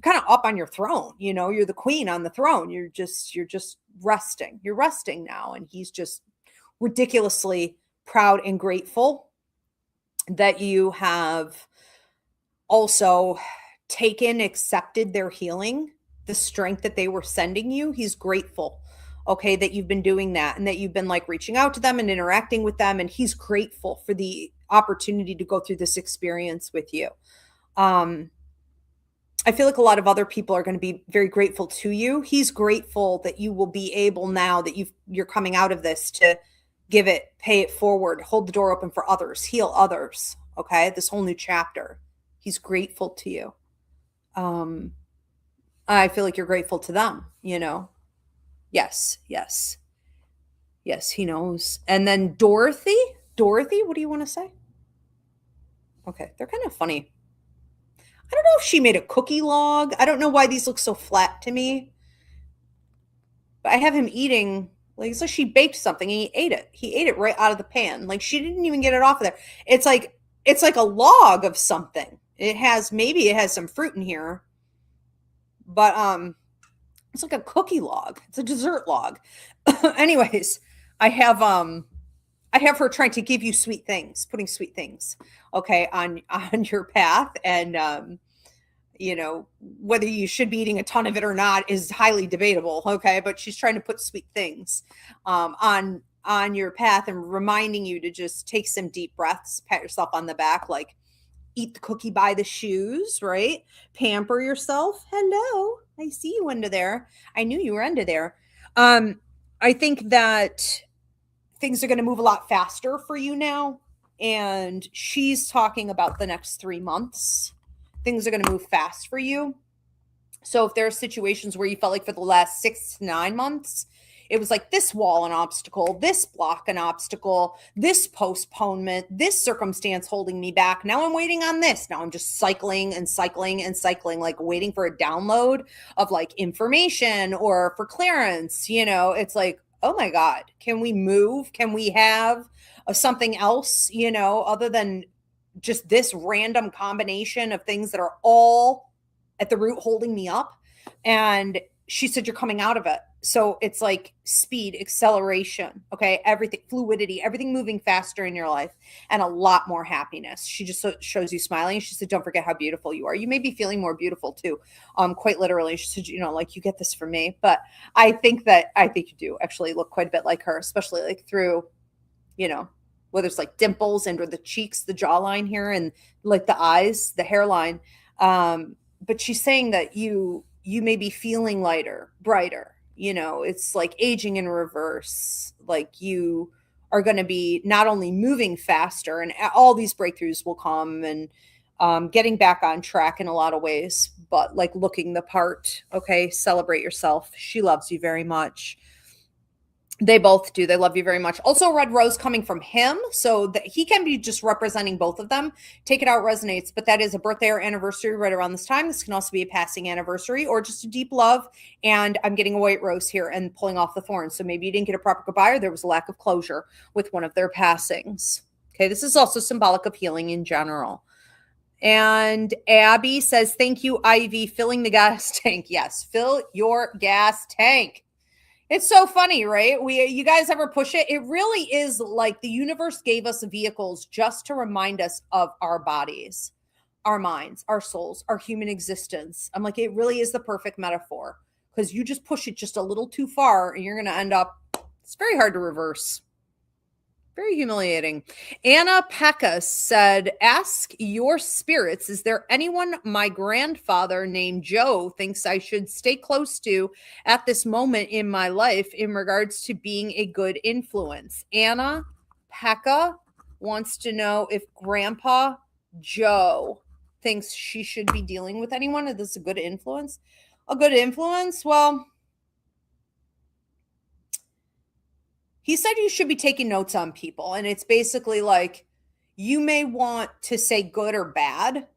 kind of up on your throne. You're the queen on the throne. You're just resting. You're resting now. And he's just ridiculously proud and grateful that you have also accepted their healing, the strength that they were sending you. He's grateful, okay, that you've been doing that and that you've been like reaching out to them and interacting with them. And he's grateful for the opportunity to go through this experience with you. I feel like a lot of other people are going to be very grateful to you. He's grateful that you will be able, now that you're coming out of this, to give it, pay it forward, hold the door open for others, heal others. Okay. This whole new chapter. He's grateful to you. I feel like you're grateful to them, Yes. Yes, he knows. And then Dorothy, what do you want to say? Okay. They're kind of funny. I don't know if she made a cookie log. I don't know why these look so flat to me. But I have him eating, like, so she baked something and he ate it. He ate it right out of the pan. Like, she didn't even get it off of there. It's like a log of something. Maybe it has some fruit in here. But it's like a cookie log. It's a dessert log. Anyways, I have her trying to give you sweet things, putting sweet things, okay, on your path. And, whether you should be eating a ton of it or not is highly debatable. Okay. But she's trying to put sweet things, on your path and reminding you to just take some deep breaths, pat yourself on the back, like eat the cookie by the shoes, right? Pamper yourself. Hello. I see you under there. I knew you were under there. I think that things are going to move a lot faster for you now. And she's talking about the next 3 months. Things are going to move fast for you. So if there are situations where you felt like for the last 6 to 9 months, it was like this wall an obstacle, this block an obstacle, this postponement, this circumstance holding me back. Now I'm waiting on this. Now I'm just cycling and cycling and cycling, like waiting for a download of like information or for clearance. It's like, oh my God, can we move? Can we have something else, other than just this random combination of things that are all at the root holding me up? And she said, you're coming out of it. So it's like speed, acceleration, okay? Everything, fluidity, everything moving faster in your life, and a lot more happiness. She just shows you smiling. She said, don't forget how beautiful you are. You may be feeling more beautiful too. Quite literally. She said, like, you get this from me. But I think you do actually look quite a bit like her, especially like through, whether it's like dimples and or the cheeks, the jawline here, and like the eyes, the hairline. But she's saying that you may be feeling lighter, brighter. It's like aging in reverse. Like you are going to be not only moving faster, and all these breakthroughs will come, and getting back on track in a lot of ways, but like looking the part. Okay. Celebrate yourself. She loves you very much. They both do. They love you very much. Also, red rose coming from him. So that he can be just representing both of them. Take it out resonates, but that is a birthday or anniversary right around this time. This can also be a passing anniversary or just a deep love. And I'm getting a white rose here and pulling off the thorns. So maybe you didn't get a proper goodbye, or there was a lack of closure with one of their passings. Okay. This is also symbolic of healing in general. And Abby says, thank you, Ivy, filling the gas tank. Yes. Fill your gas tank. It's so funny, right? You guys ever push it? It really is like the universe gave us vehicles just to remind us of our bodies, our minds, our souls, our human existence. I'm like, it really is the perfect metaphor, because you just push it just a little too far and you're going to end up, it's very hard to reverse. Very humiliating. Anna Pekka said, ask your spirits, is there anyone my grandfather named Joe thinks I should stay close to at this moment in my life in regards to being a good influence? Anna Pekka wants to know if Grandpa Joe thinks she should be dealing with anyone. Is this a good influence? A good influence? Well, he said you should be taking notes on people. And it's basically like, you may want to say good or bad,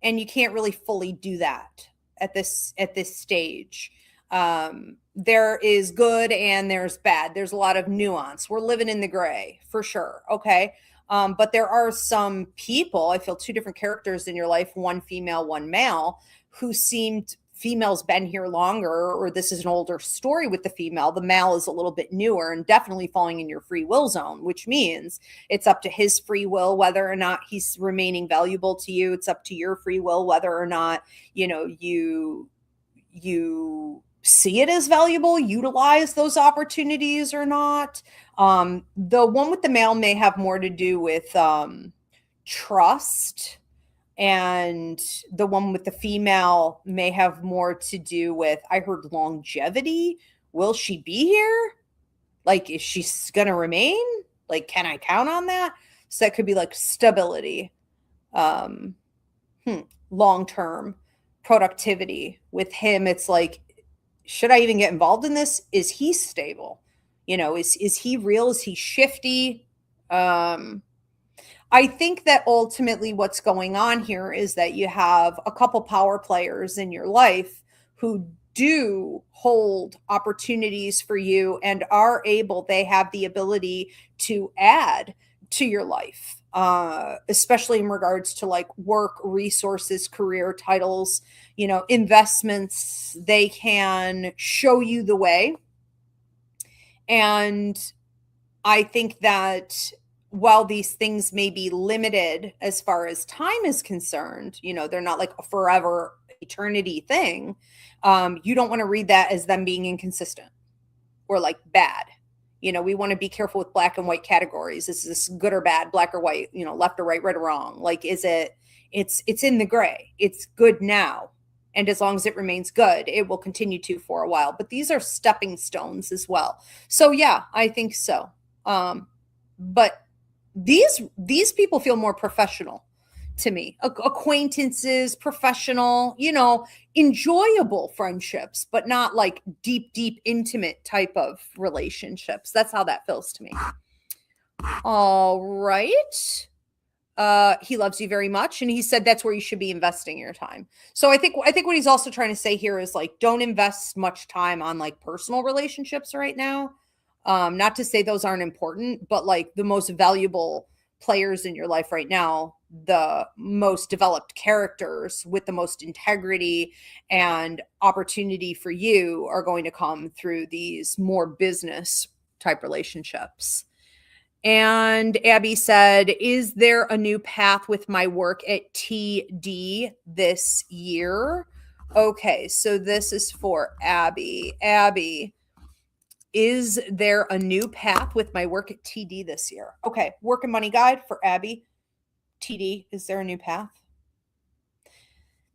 and you can't really fully do that at this stage. There is good and there's bad. There's a lot of nuance. We're living in the gray for sure. Okay. But there are some people, I feel two different characters in your life, one female, one male, who seemed female's been here longer, or this is an older story with the female, the male is a little bit newer and definitely falling in your free will zone, which means it's up to his free will whether or not he's remaining valuable to you. It's up to your free will whether or not, you see it as valuable, utilize those opportunities or not. The one with the male may have more to do with trust, and the one with the female may have more to do with, I heard, longevity. Will she be here? Like, is she going to remain? Like, can I count on that? So that could be like stability, long-term productivity. With him, it's like, should I even get involved in this? Is he stable? Is he real? Is he shifty? I think that ultimately what's going on here is that you have a couple power players in your life who do hold opportunities for you and they have the ability to add to your life, especially in regards to like work, resources, career, titles, investments. They can show you the way. And I think that while these things may be limited as far as time is concerned, they're not like a forever eternity thing. You don't want to read that as them being inconsistent or like bad. We want to be careful with black and white categories. Is this good or bad, black or white, left or right or wrong? Like, it's in the gray. It's good now. And as long as it remains good, it will continue to for a while. But these are stepping stones as well. So yeah, I think so. But these people feel more professional to me. Acquaintances, professional, enjoyable friendships, but not like deep, intimate type of relationships. That's how that feels to me. All right. He loves you very much. And he said that's where you should be investing your time. So I think what he's also trying to say here is like, don't invest much time on like personal relationships right now. Not to say those aren't important, but like the most valuable players in your life right now, the most developed characters with the most integrity and opportunity for you are going to come through these more business type relationships. And Abby said, is there a new path with my work at TD this year? Okay, so this is for Abby. Abby, is there a new path with my work at TD this year? Okay, work and money guide for Abby. TD, is there a new path?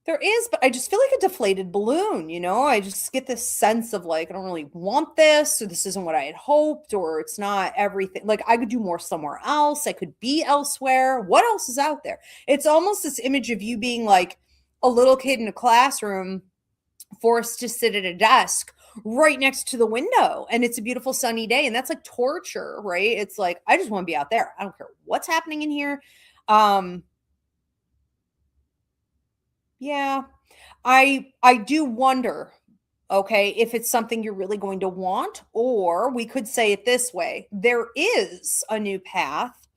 There is, but I just feel like a deflated balloon, I just get this sense of like, I don't really want this, or this isn't what I had hoped, or it's not everything. Like, I could do more somewhere else. I could be elsewhere. What else is out there? It's almost this image of you being like a little kid in a classroom, forced to sit at a desk right next to the window, and it's a beautiful sunny day, and that's like torture, right? It's like, I just want to be out there. I don't care what's happening in here. Yeah, I do wonder, okay, if it's something you're really going to want, or we could say it this way. There is a new path.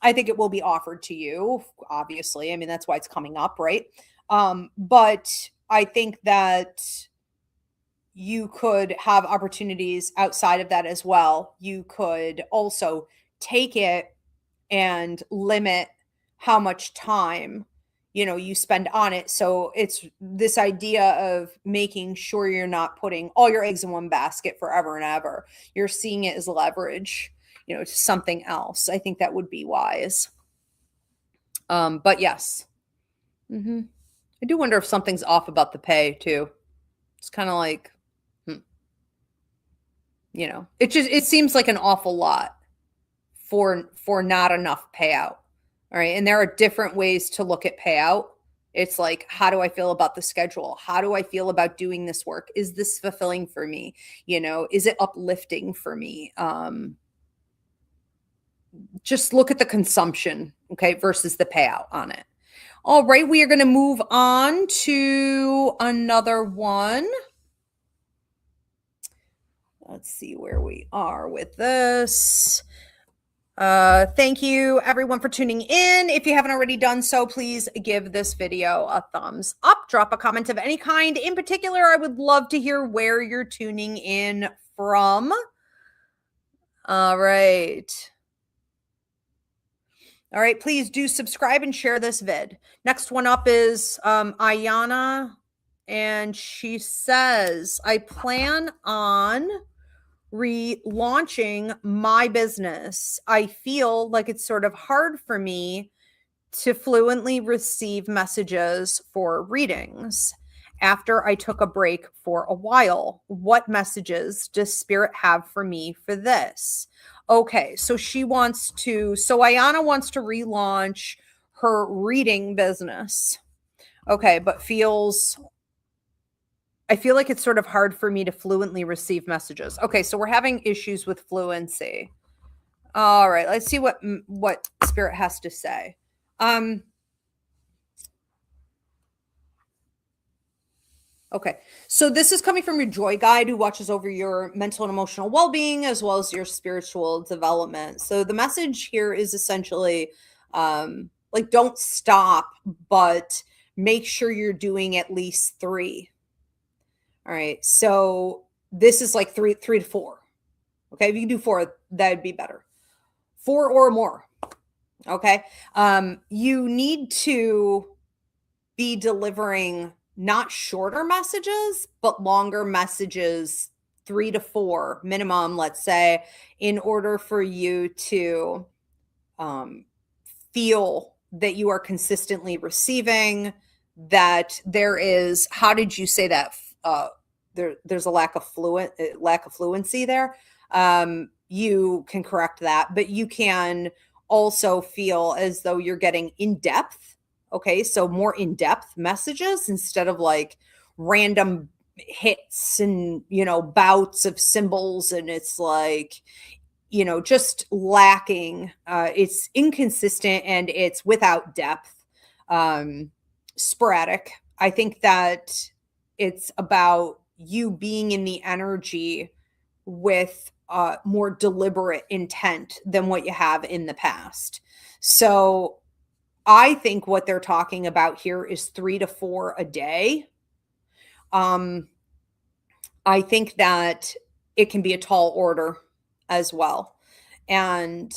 I think it will be offered to you, obviously. I mean, that's why it's coming up, right? But I think that you could have opportunities outside of that as well. You could also take it and limit how much time you spend on it. So it's this idea of making sure you're not putting all your eggs in one basket forever and ever. You're seeing it as leverage, to something else. I think that would be wise. But yes. I do wonder if something's off about the pay too. It's kind of like, it seems like an awful lot for not enough payout. All right. And there are different ways to look at payout. It's like, how do I feel about the schedule? How do I feel about doing this work? Is this fulfilling for me? Is it uplifting for me? Just look at the consumption, okay, versus the payout on it. All right. We are going to move on to another one. Let's see where we are with this. Thank you everyone for tuning in. If you haven't already done so, please give this video a thumbs up. Drop a comment of any kind. In particular, I would love to hear where you're tuning in from. All right. All right, please do subscribe and share this vid. Next one up is Ayana, and she says, I plan on relaunching my business. I feel like it's sort of hard for me to fluently receive messages for readings after I took a break for a while. What messages does Spirit have for me for this? Okay, so Ayana wants to relaunch her reading business. Okay, but I feel like it's sort of hard for me to fluently receive messages. Okay, so we're having issues with fluency. All right, let's see what Spirit has to say. Okay, so this is coming from your joy guide who watches over your mental and emotional well-being as well as your spiritual development. So the message here is essentially like, don't stop, but make sure you're doing at least 3. All right, so this is like 3 to 4. Okay, if you can do 4, that'd be better. 4 or more. Okay, you need to be delivering not shorter messages, but longer messages, 3 to 4 minimum, let's say, in order for you to feel that you are consistently receiving, that there is, how did you say that? There's a lack of fluency there. You can correct that, but you can also feel as though you're getting in depth. Okay, so more in-depth messages instead of like random hits and, bouts of symbols. And it's like, just lacking. It's inconsistent and it's without depth, sporadic. I think that it's about you being in the energy with more deliberate intent than what you have in the past. So I think what they're talking about here is 3 to 4 a day. I think that it can be a tall order as well. And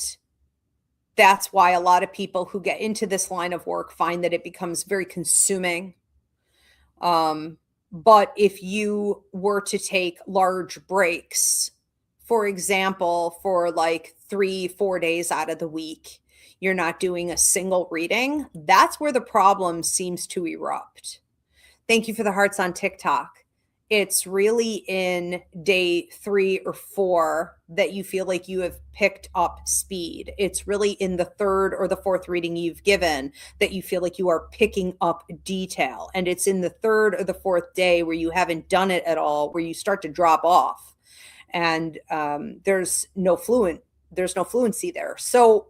that's why a lot of people who get into this line of work find that it becomes very consuming. But if you were to take large breaks, for example, for like 3-4 days out of the week, you're not doing a single reading, that's where the problem seems to erupt. Thank you for the hearts on TikTok. It's really in day 3 or 4 that you feel like you have picked up speed. It's really in the 3rd or the 4th reading you've given that you feel like you are picking up detail. And it's in the 3rd or the 4th day where you haven't done it at all, where you start to drop off. And there's no fluency there. So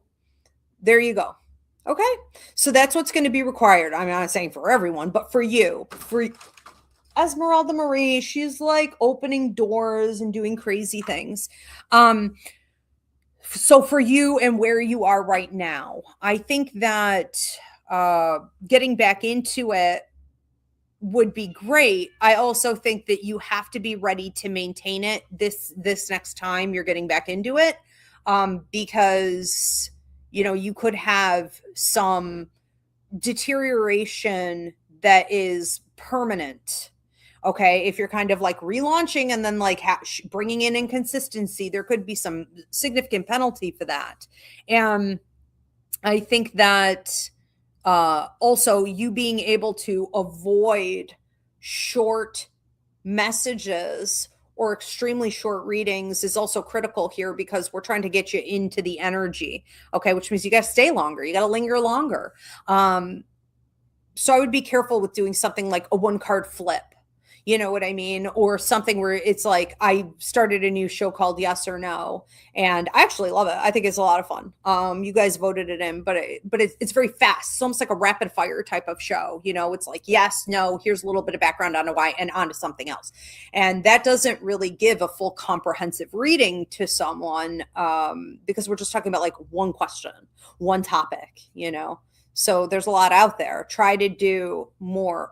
there you go. Okay. So that's what's going to be required. I'm not saying for everyone, but for you, for Esmeralda Marie, she's like opening doors and doing crazy things. So for you and where you are right now, I think that getting back into it would be great. I also think that you have to be ready to maintain it this next time you're getting back into it, because you could have some deterioration that is permanent. Okay, if you're kind of like relaunching and then like bringing in inconsistency, there could be some significant penalty for that. And I think that also you being able to avoid short messages or extremely short readings is also critical here, because we're trying to get you into the energy. Okay, which means you got to stay longer. You got to linger longer. So I would be careful with doing something like a 1-card flip. You know what I mean? Or something where it's like, I started a new show called Yes or No, and I actually love it. I think it's a lot of fun. You guys voted it in, but it's very fast. It's almost like a rapid fire type of show. You know, it's like, yes, no, here's a little bit of background on why, and on to something else. And that doesn't really give a full comprehensive reading to someone, because we're just talking about like one question, one topic, you know? So there's a lot out there. Try to do more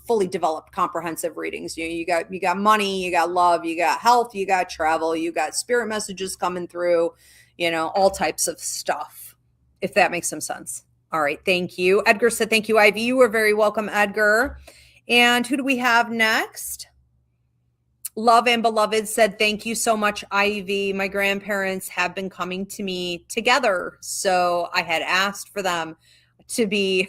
fully developed comprehensive readings. You got money, you got love, you got health, you got travel, you got spirit messages coming through, you know, all types of stuff, if that makes some sense. All right. Thank you. Edgar said, thank you, Ivy. You are very welcome, Edgar. And who do we have next? Love and Beloved said, thank you so much, Ivy. My grandparents have been coming to me together, so I had asked for them to be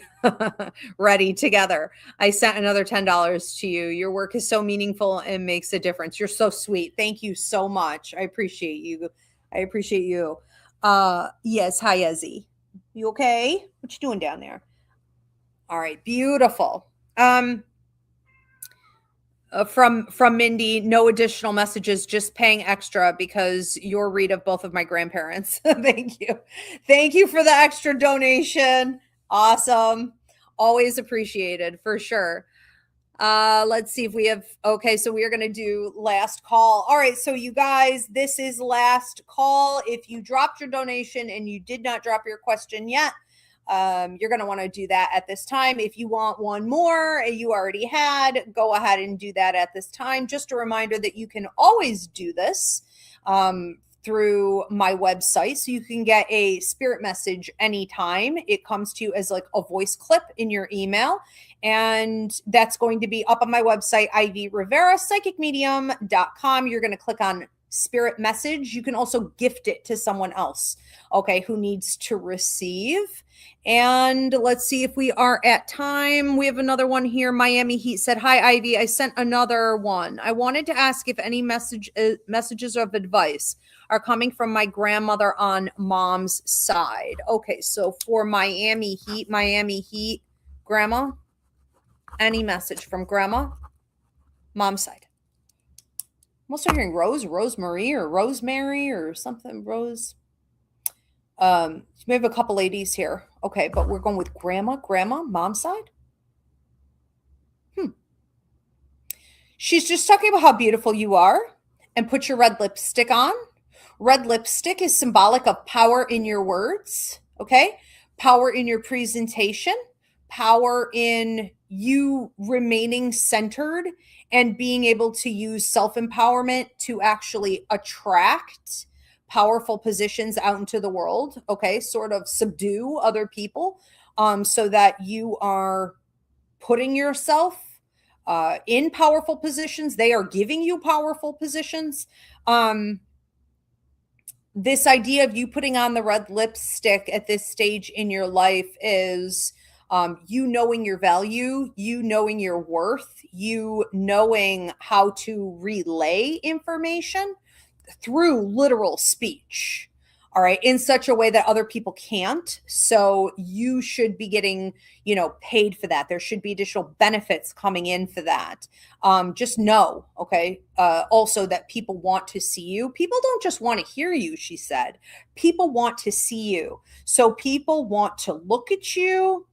ready together. I sent another $10 to you. Your work is so meaningful and makes a difference. You're so sweet. Thank you so much. I appreciate you. I appreciate you. Yes. Hi, Ezzy. You okay? What you doing down there? All right. Beautiful. From Mindy, no additional messages, just paying extra because your read of both of my grandparents. Thank you. Thank you for the extra donation. Awesome. Always appreciated, for sure. Let's see if we have, okay, so we are going to do last call. All right, so you guys, this is last call. If you dropped your donation and you did not drop your question yet, you're going to want to do that at this time. If you want one more you already had, go ahead and do that at this time. Just a reminder that you can always do this through my website. So you can get a spirit message anytime. It comes to you as like a voice clip in your email. And that's going to be up on my website, Ivy Rivera, psychicmedium.com. You're going to click on spirit message. You can also gift it to someone else, okay, who needs to receive. And let's see if we are at time. We have another one here. Miami Heat said, hi, Ivy. I sent another one. I wanted to ask if any messages of advice are coming from my grandmother on mom's side. Okay, so for Miami Heat, grandma, any message from grandma, mom's side? I'm also hearing Rosemary or Rosemary or something. Rose. We have a couple ladies here. Okay, but we're going with grandma, mom's side. She's just talking about how beautiful you are and put your red lipstick on. Red lipstick is symbolic of power in your words, okay? Power in your presentation, power in you remaining centered and being able to use self-empowerment to actually attract powerful positions out into the world, okay? Sort of subdue other people so that you are putting yourself in powerful positions. They are giving you powerful positions. This idea of you putting on the red lipstick at this stage in your life is you knowing your value, you knowing your worth, you knowing how to relay information through literal speech, all right, in such a way that other people can't. So you should be getting, paid for that. There should be additional benefits coming in for that. Just know, okay, also that people want to see you. People don't just want to hear you, she said. People want to see you. So people want to look at you.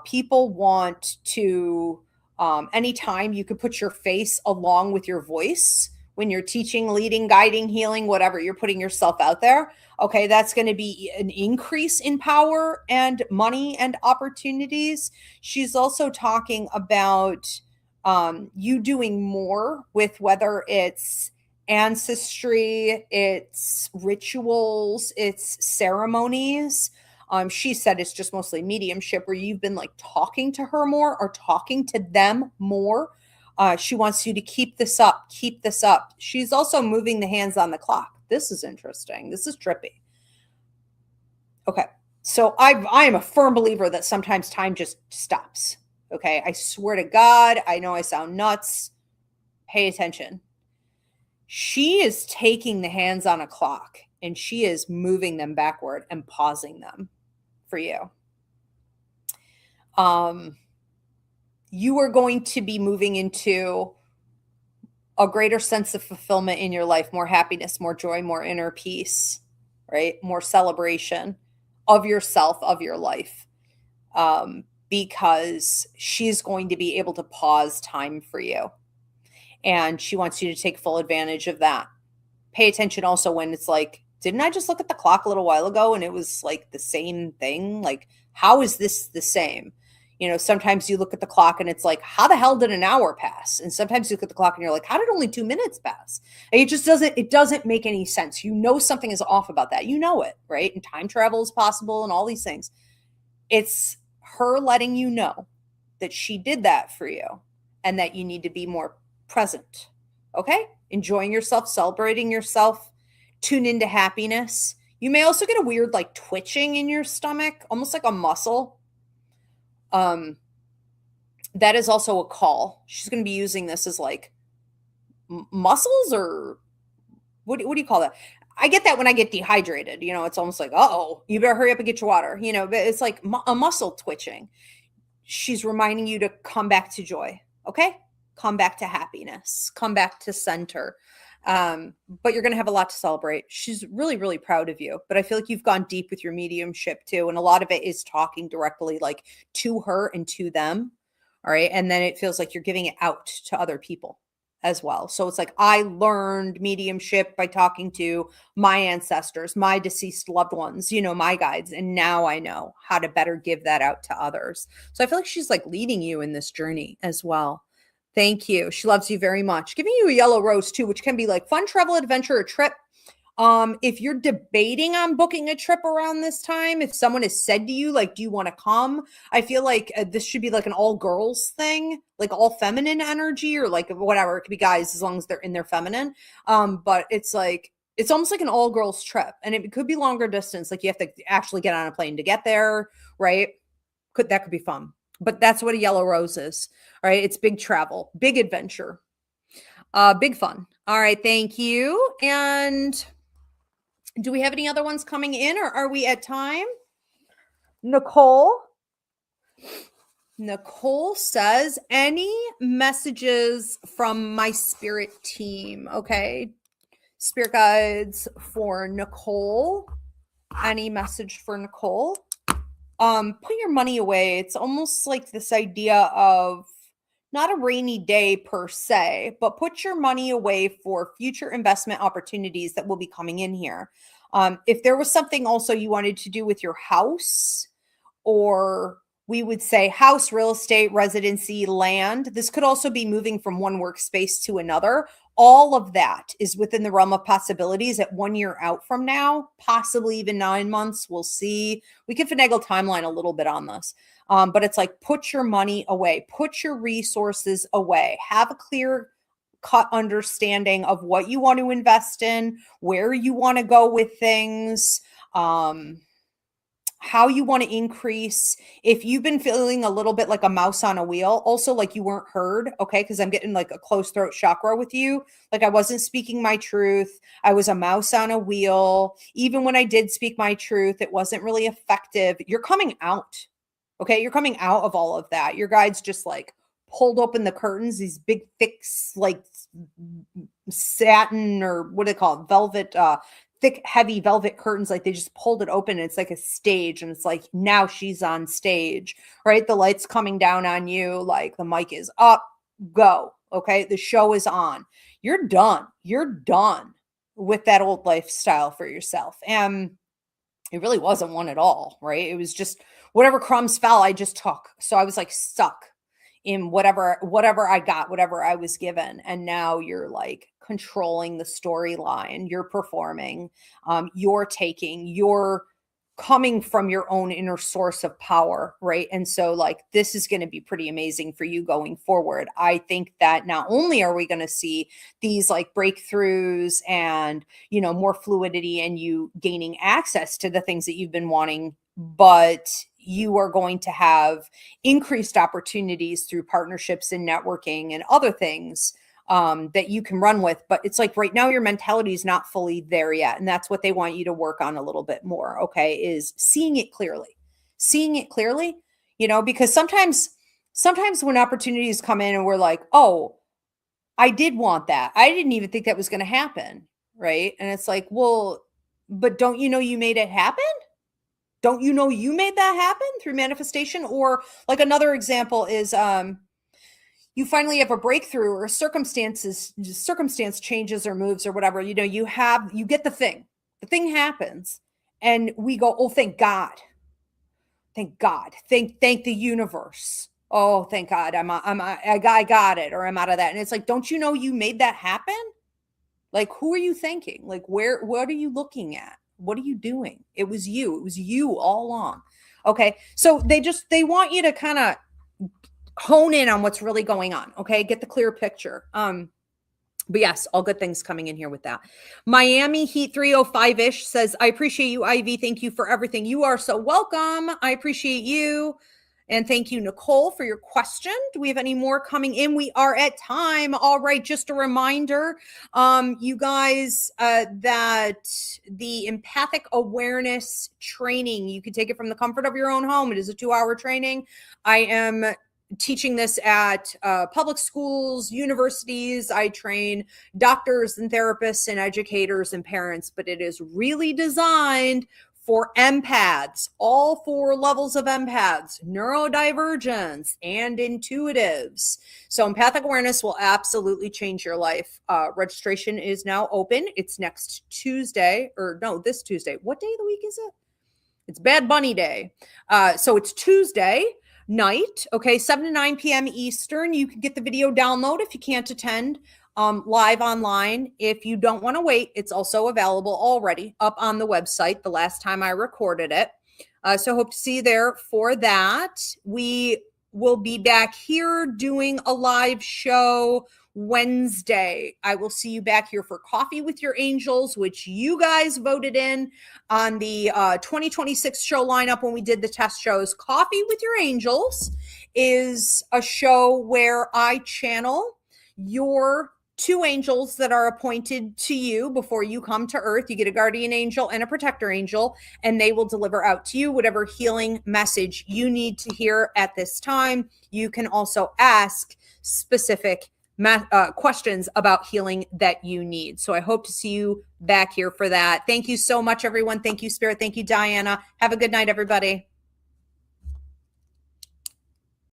People want to, anytime you could put your face along with your voice, when you're teaching, leading, guiding, healing, whatever, you're putting yourself out there. Okay, that's going to be an increase in power and money and opportunities. She's also talking about you doing more with whether it's ancestry, it's rituals, it's ceremonies. She said it's just mostly mediumship where you've been like talking to her more or talking to them more. She wants you to keep this up. She's also moving the hands on the clock. This is interesting. This is trippy. Okay. So I am a firm believer that sometimes time just stops. Okay. I swear to God, I know I sound nuts. Pay attention. She is taking the hands on a clock and she is moving them backward and pausing them for you. you are going to be moving into a greater sense of fulfillment in your life, more happiness, more joy, more inner peace, right? More celebration of yourself, of your life, because she's going to be able to pause time for you. And she wants you to take full advantage of that. Pay attention also when it's like, didn't I just look at the clock a little while ago and it was like the same thing? Like, how is this the same? Sometimes you look at the clock and it's like, how the hell did an hour pass? And sometimes you look at the clock and you're like, how did only 2 minutes pass? It doesn't make any sense. Something is off about that. You know it, right? And time travel is possible and all these things. It's her letting you know that she did that for you and that you need to be more present. Okay? Enjoying yourself, celebrating yourself, tune into happiness. You may also get a weird like twitching in your stomach, almost like a muscle. That is also a call. She's going to be using this as like muscles, or what do you call that? I get that when I get dehydrated, it's almost like, oh, you better hurry up and get your water, but it's like a muscle twitching. She's reminding you to come back to joy. Okay. Come back to happiness, come back to center. But you're going to have a lot to celebrate. She's really, really proud of you, but I feel like you've gone deep with your mediumship too. And a lot of it is talking directly like to her and to them. All right. And then it feels like you're giving it out to other people as well. So it's like, I learned mediumship by talking to my ancestors, my deceased loved ones, my guides. And now I know how to better give that out to others. So I feel like she's like leading you in this journey as well. Thank you. She loves you very much. Giving you a yellow rose too, which can be like fun travel, adventure, or trip. If you're debating on booking a trip around this time, if someone has said to you, like, do you want to come? I feel like this should be like an all girls thing, like all feminine energy, or like whatever. It could be guys as long as they're in their feminine. But it's like, it's almost like an all girls trip, and it could be longer distance. Like you have to actually get on a plane to get there. Right. That could be fun. But that's what a yellow rose is. All right. It's big travel, big adventure, big fun. All right. Thank you. And do we have any other ones coming in, or are we at time? Nicole says, any messages from my spirit team? Okay. Spirit guides for Nicole. Any message for Nicole? Put your money away. It's almost like this idea of not a rainy day per se, but put your money away for future investment opportunities that will be coming in here. If there was something also you wanted to do with your house, or we would say house, real estate, residency, land, this could also be moving from one workspace to another. All of that is within the realm of possibilities at 1 year out from now, possibly even 9 months. We'll see. We can finagle timeline a little bit on this. But it's like, put your money away, put your resources away, have a clear cut understanding of what you want to invest in, where you want to go with things, how you want to increase. If you've been feeling a little bit like a mouse on a wheel, also like you weren't heard, okay? Because I'm getting like a closed throat chakra with you. Like I wasn't speaking my truth. I was a mouse on a wheel. Even when I did speak my truth, it wasn't really effective. You're coming out, okay? You're coming out of all of that. Your guides just like pulled open the curtains, these big, thick, like satin, or what do they call it? Velvet, thick, heavy velvet curtains. Like they just pulled it open, and it's like a stage, and it's like, now she's on stage, right? The light's coming down on you, like the mic is up, go. Okay. The show is on. You're done with that old lifestyle for yourself. And it really wasn't one at all, right? It was just whatever crumbs fell, I just took. So I was like stuck in whatever I got, whatever I was given. And now you're like controlling the storyline, you're performing, you're taking, you're coming from your own inner source of power, right? And so like, this is going to be pretty amazing for you going forward. I think that not only are we going to see these like breakthroughs and, more fluidity, and you gaining access to the things that you've been wanting, but you are going to have increased opportunities through partnerships and networking and other things that you can run with. But it's like right now your mentality is not fully there yet. And that's what they want you to work on a little bit more. Okay. Is seeing it clearly, because sometimes sometimes when opportunities come in and we're like, oh, I did want that. I didn't even think that was going to happen. Right. And it's like, well, but don't you know you made it happen? Don't you know you made that happen through manifestation? Or like another example is you finally have a breakthrough or circumstance changes or moves or whatever. You know, you get the thing happens, and we go, oh, thank God. Thank God. Thank the universe. Oh, thank God. I got it, or I'm out of that. And it's like, don't you know you made that happen? Like, who are you thanking? Like, what are you looking at? What are you doing? It was you. It was you all along. Okay. So they want you to kind of hone in on what's really going on. Okay. Get the clear picture. But yes, all good things coming in here with that. Miami Heat 305-ish says, I appreciate you, Ivy. Thank you for everything. You are so welcome. I appreciate you. And thank you, Nicole, for your question. Do we have any more coming in? We are at time. All right. Just a reminder, you guys, that the empathic awareness training, you can take it from the comfort of your own home. It is a 2-hour training. I am teaching this at public schools, universities. I train doctors and therapists and educators and parents, but it is really designed for empaths, all 4 levels of empaths, neurodivergents, and intuitives. So empathic awareness will absolutely change your life. Registration is now open. It's next Tuesday, or no, this Tuesday. What day of the week is it? It's Bad Bunny Day. So it's Tuesday night, okay, 7 to 9 p.m. Eastern. You can get the video download if you can't attend live online. If you don't want to wait, it's also available already up on the website the last time I recorded it. So hope to see you there for that. We will be back here doing a live show Wednesday. I will see you back here for Coffee with Your Angels, which you guys voted in on the 2026 show lineup when we did the test shows. Coffee with Your Angels is a show where I channel your 2 angels that are appointed to you before you come to earth. You get a guardian angel and a protector angel, and they will deliver out to you whatever healing message you need to hear at this time. You can also ask specific questions about healing that you need. So I hope to see you back here for that. Thank you so much, everyone. Thank you, Spirit. Thank you, Diana. Have a good night, everybody.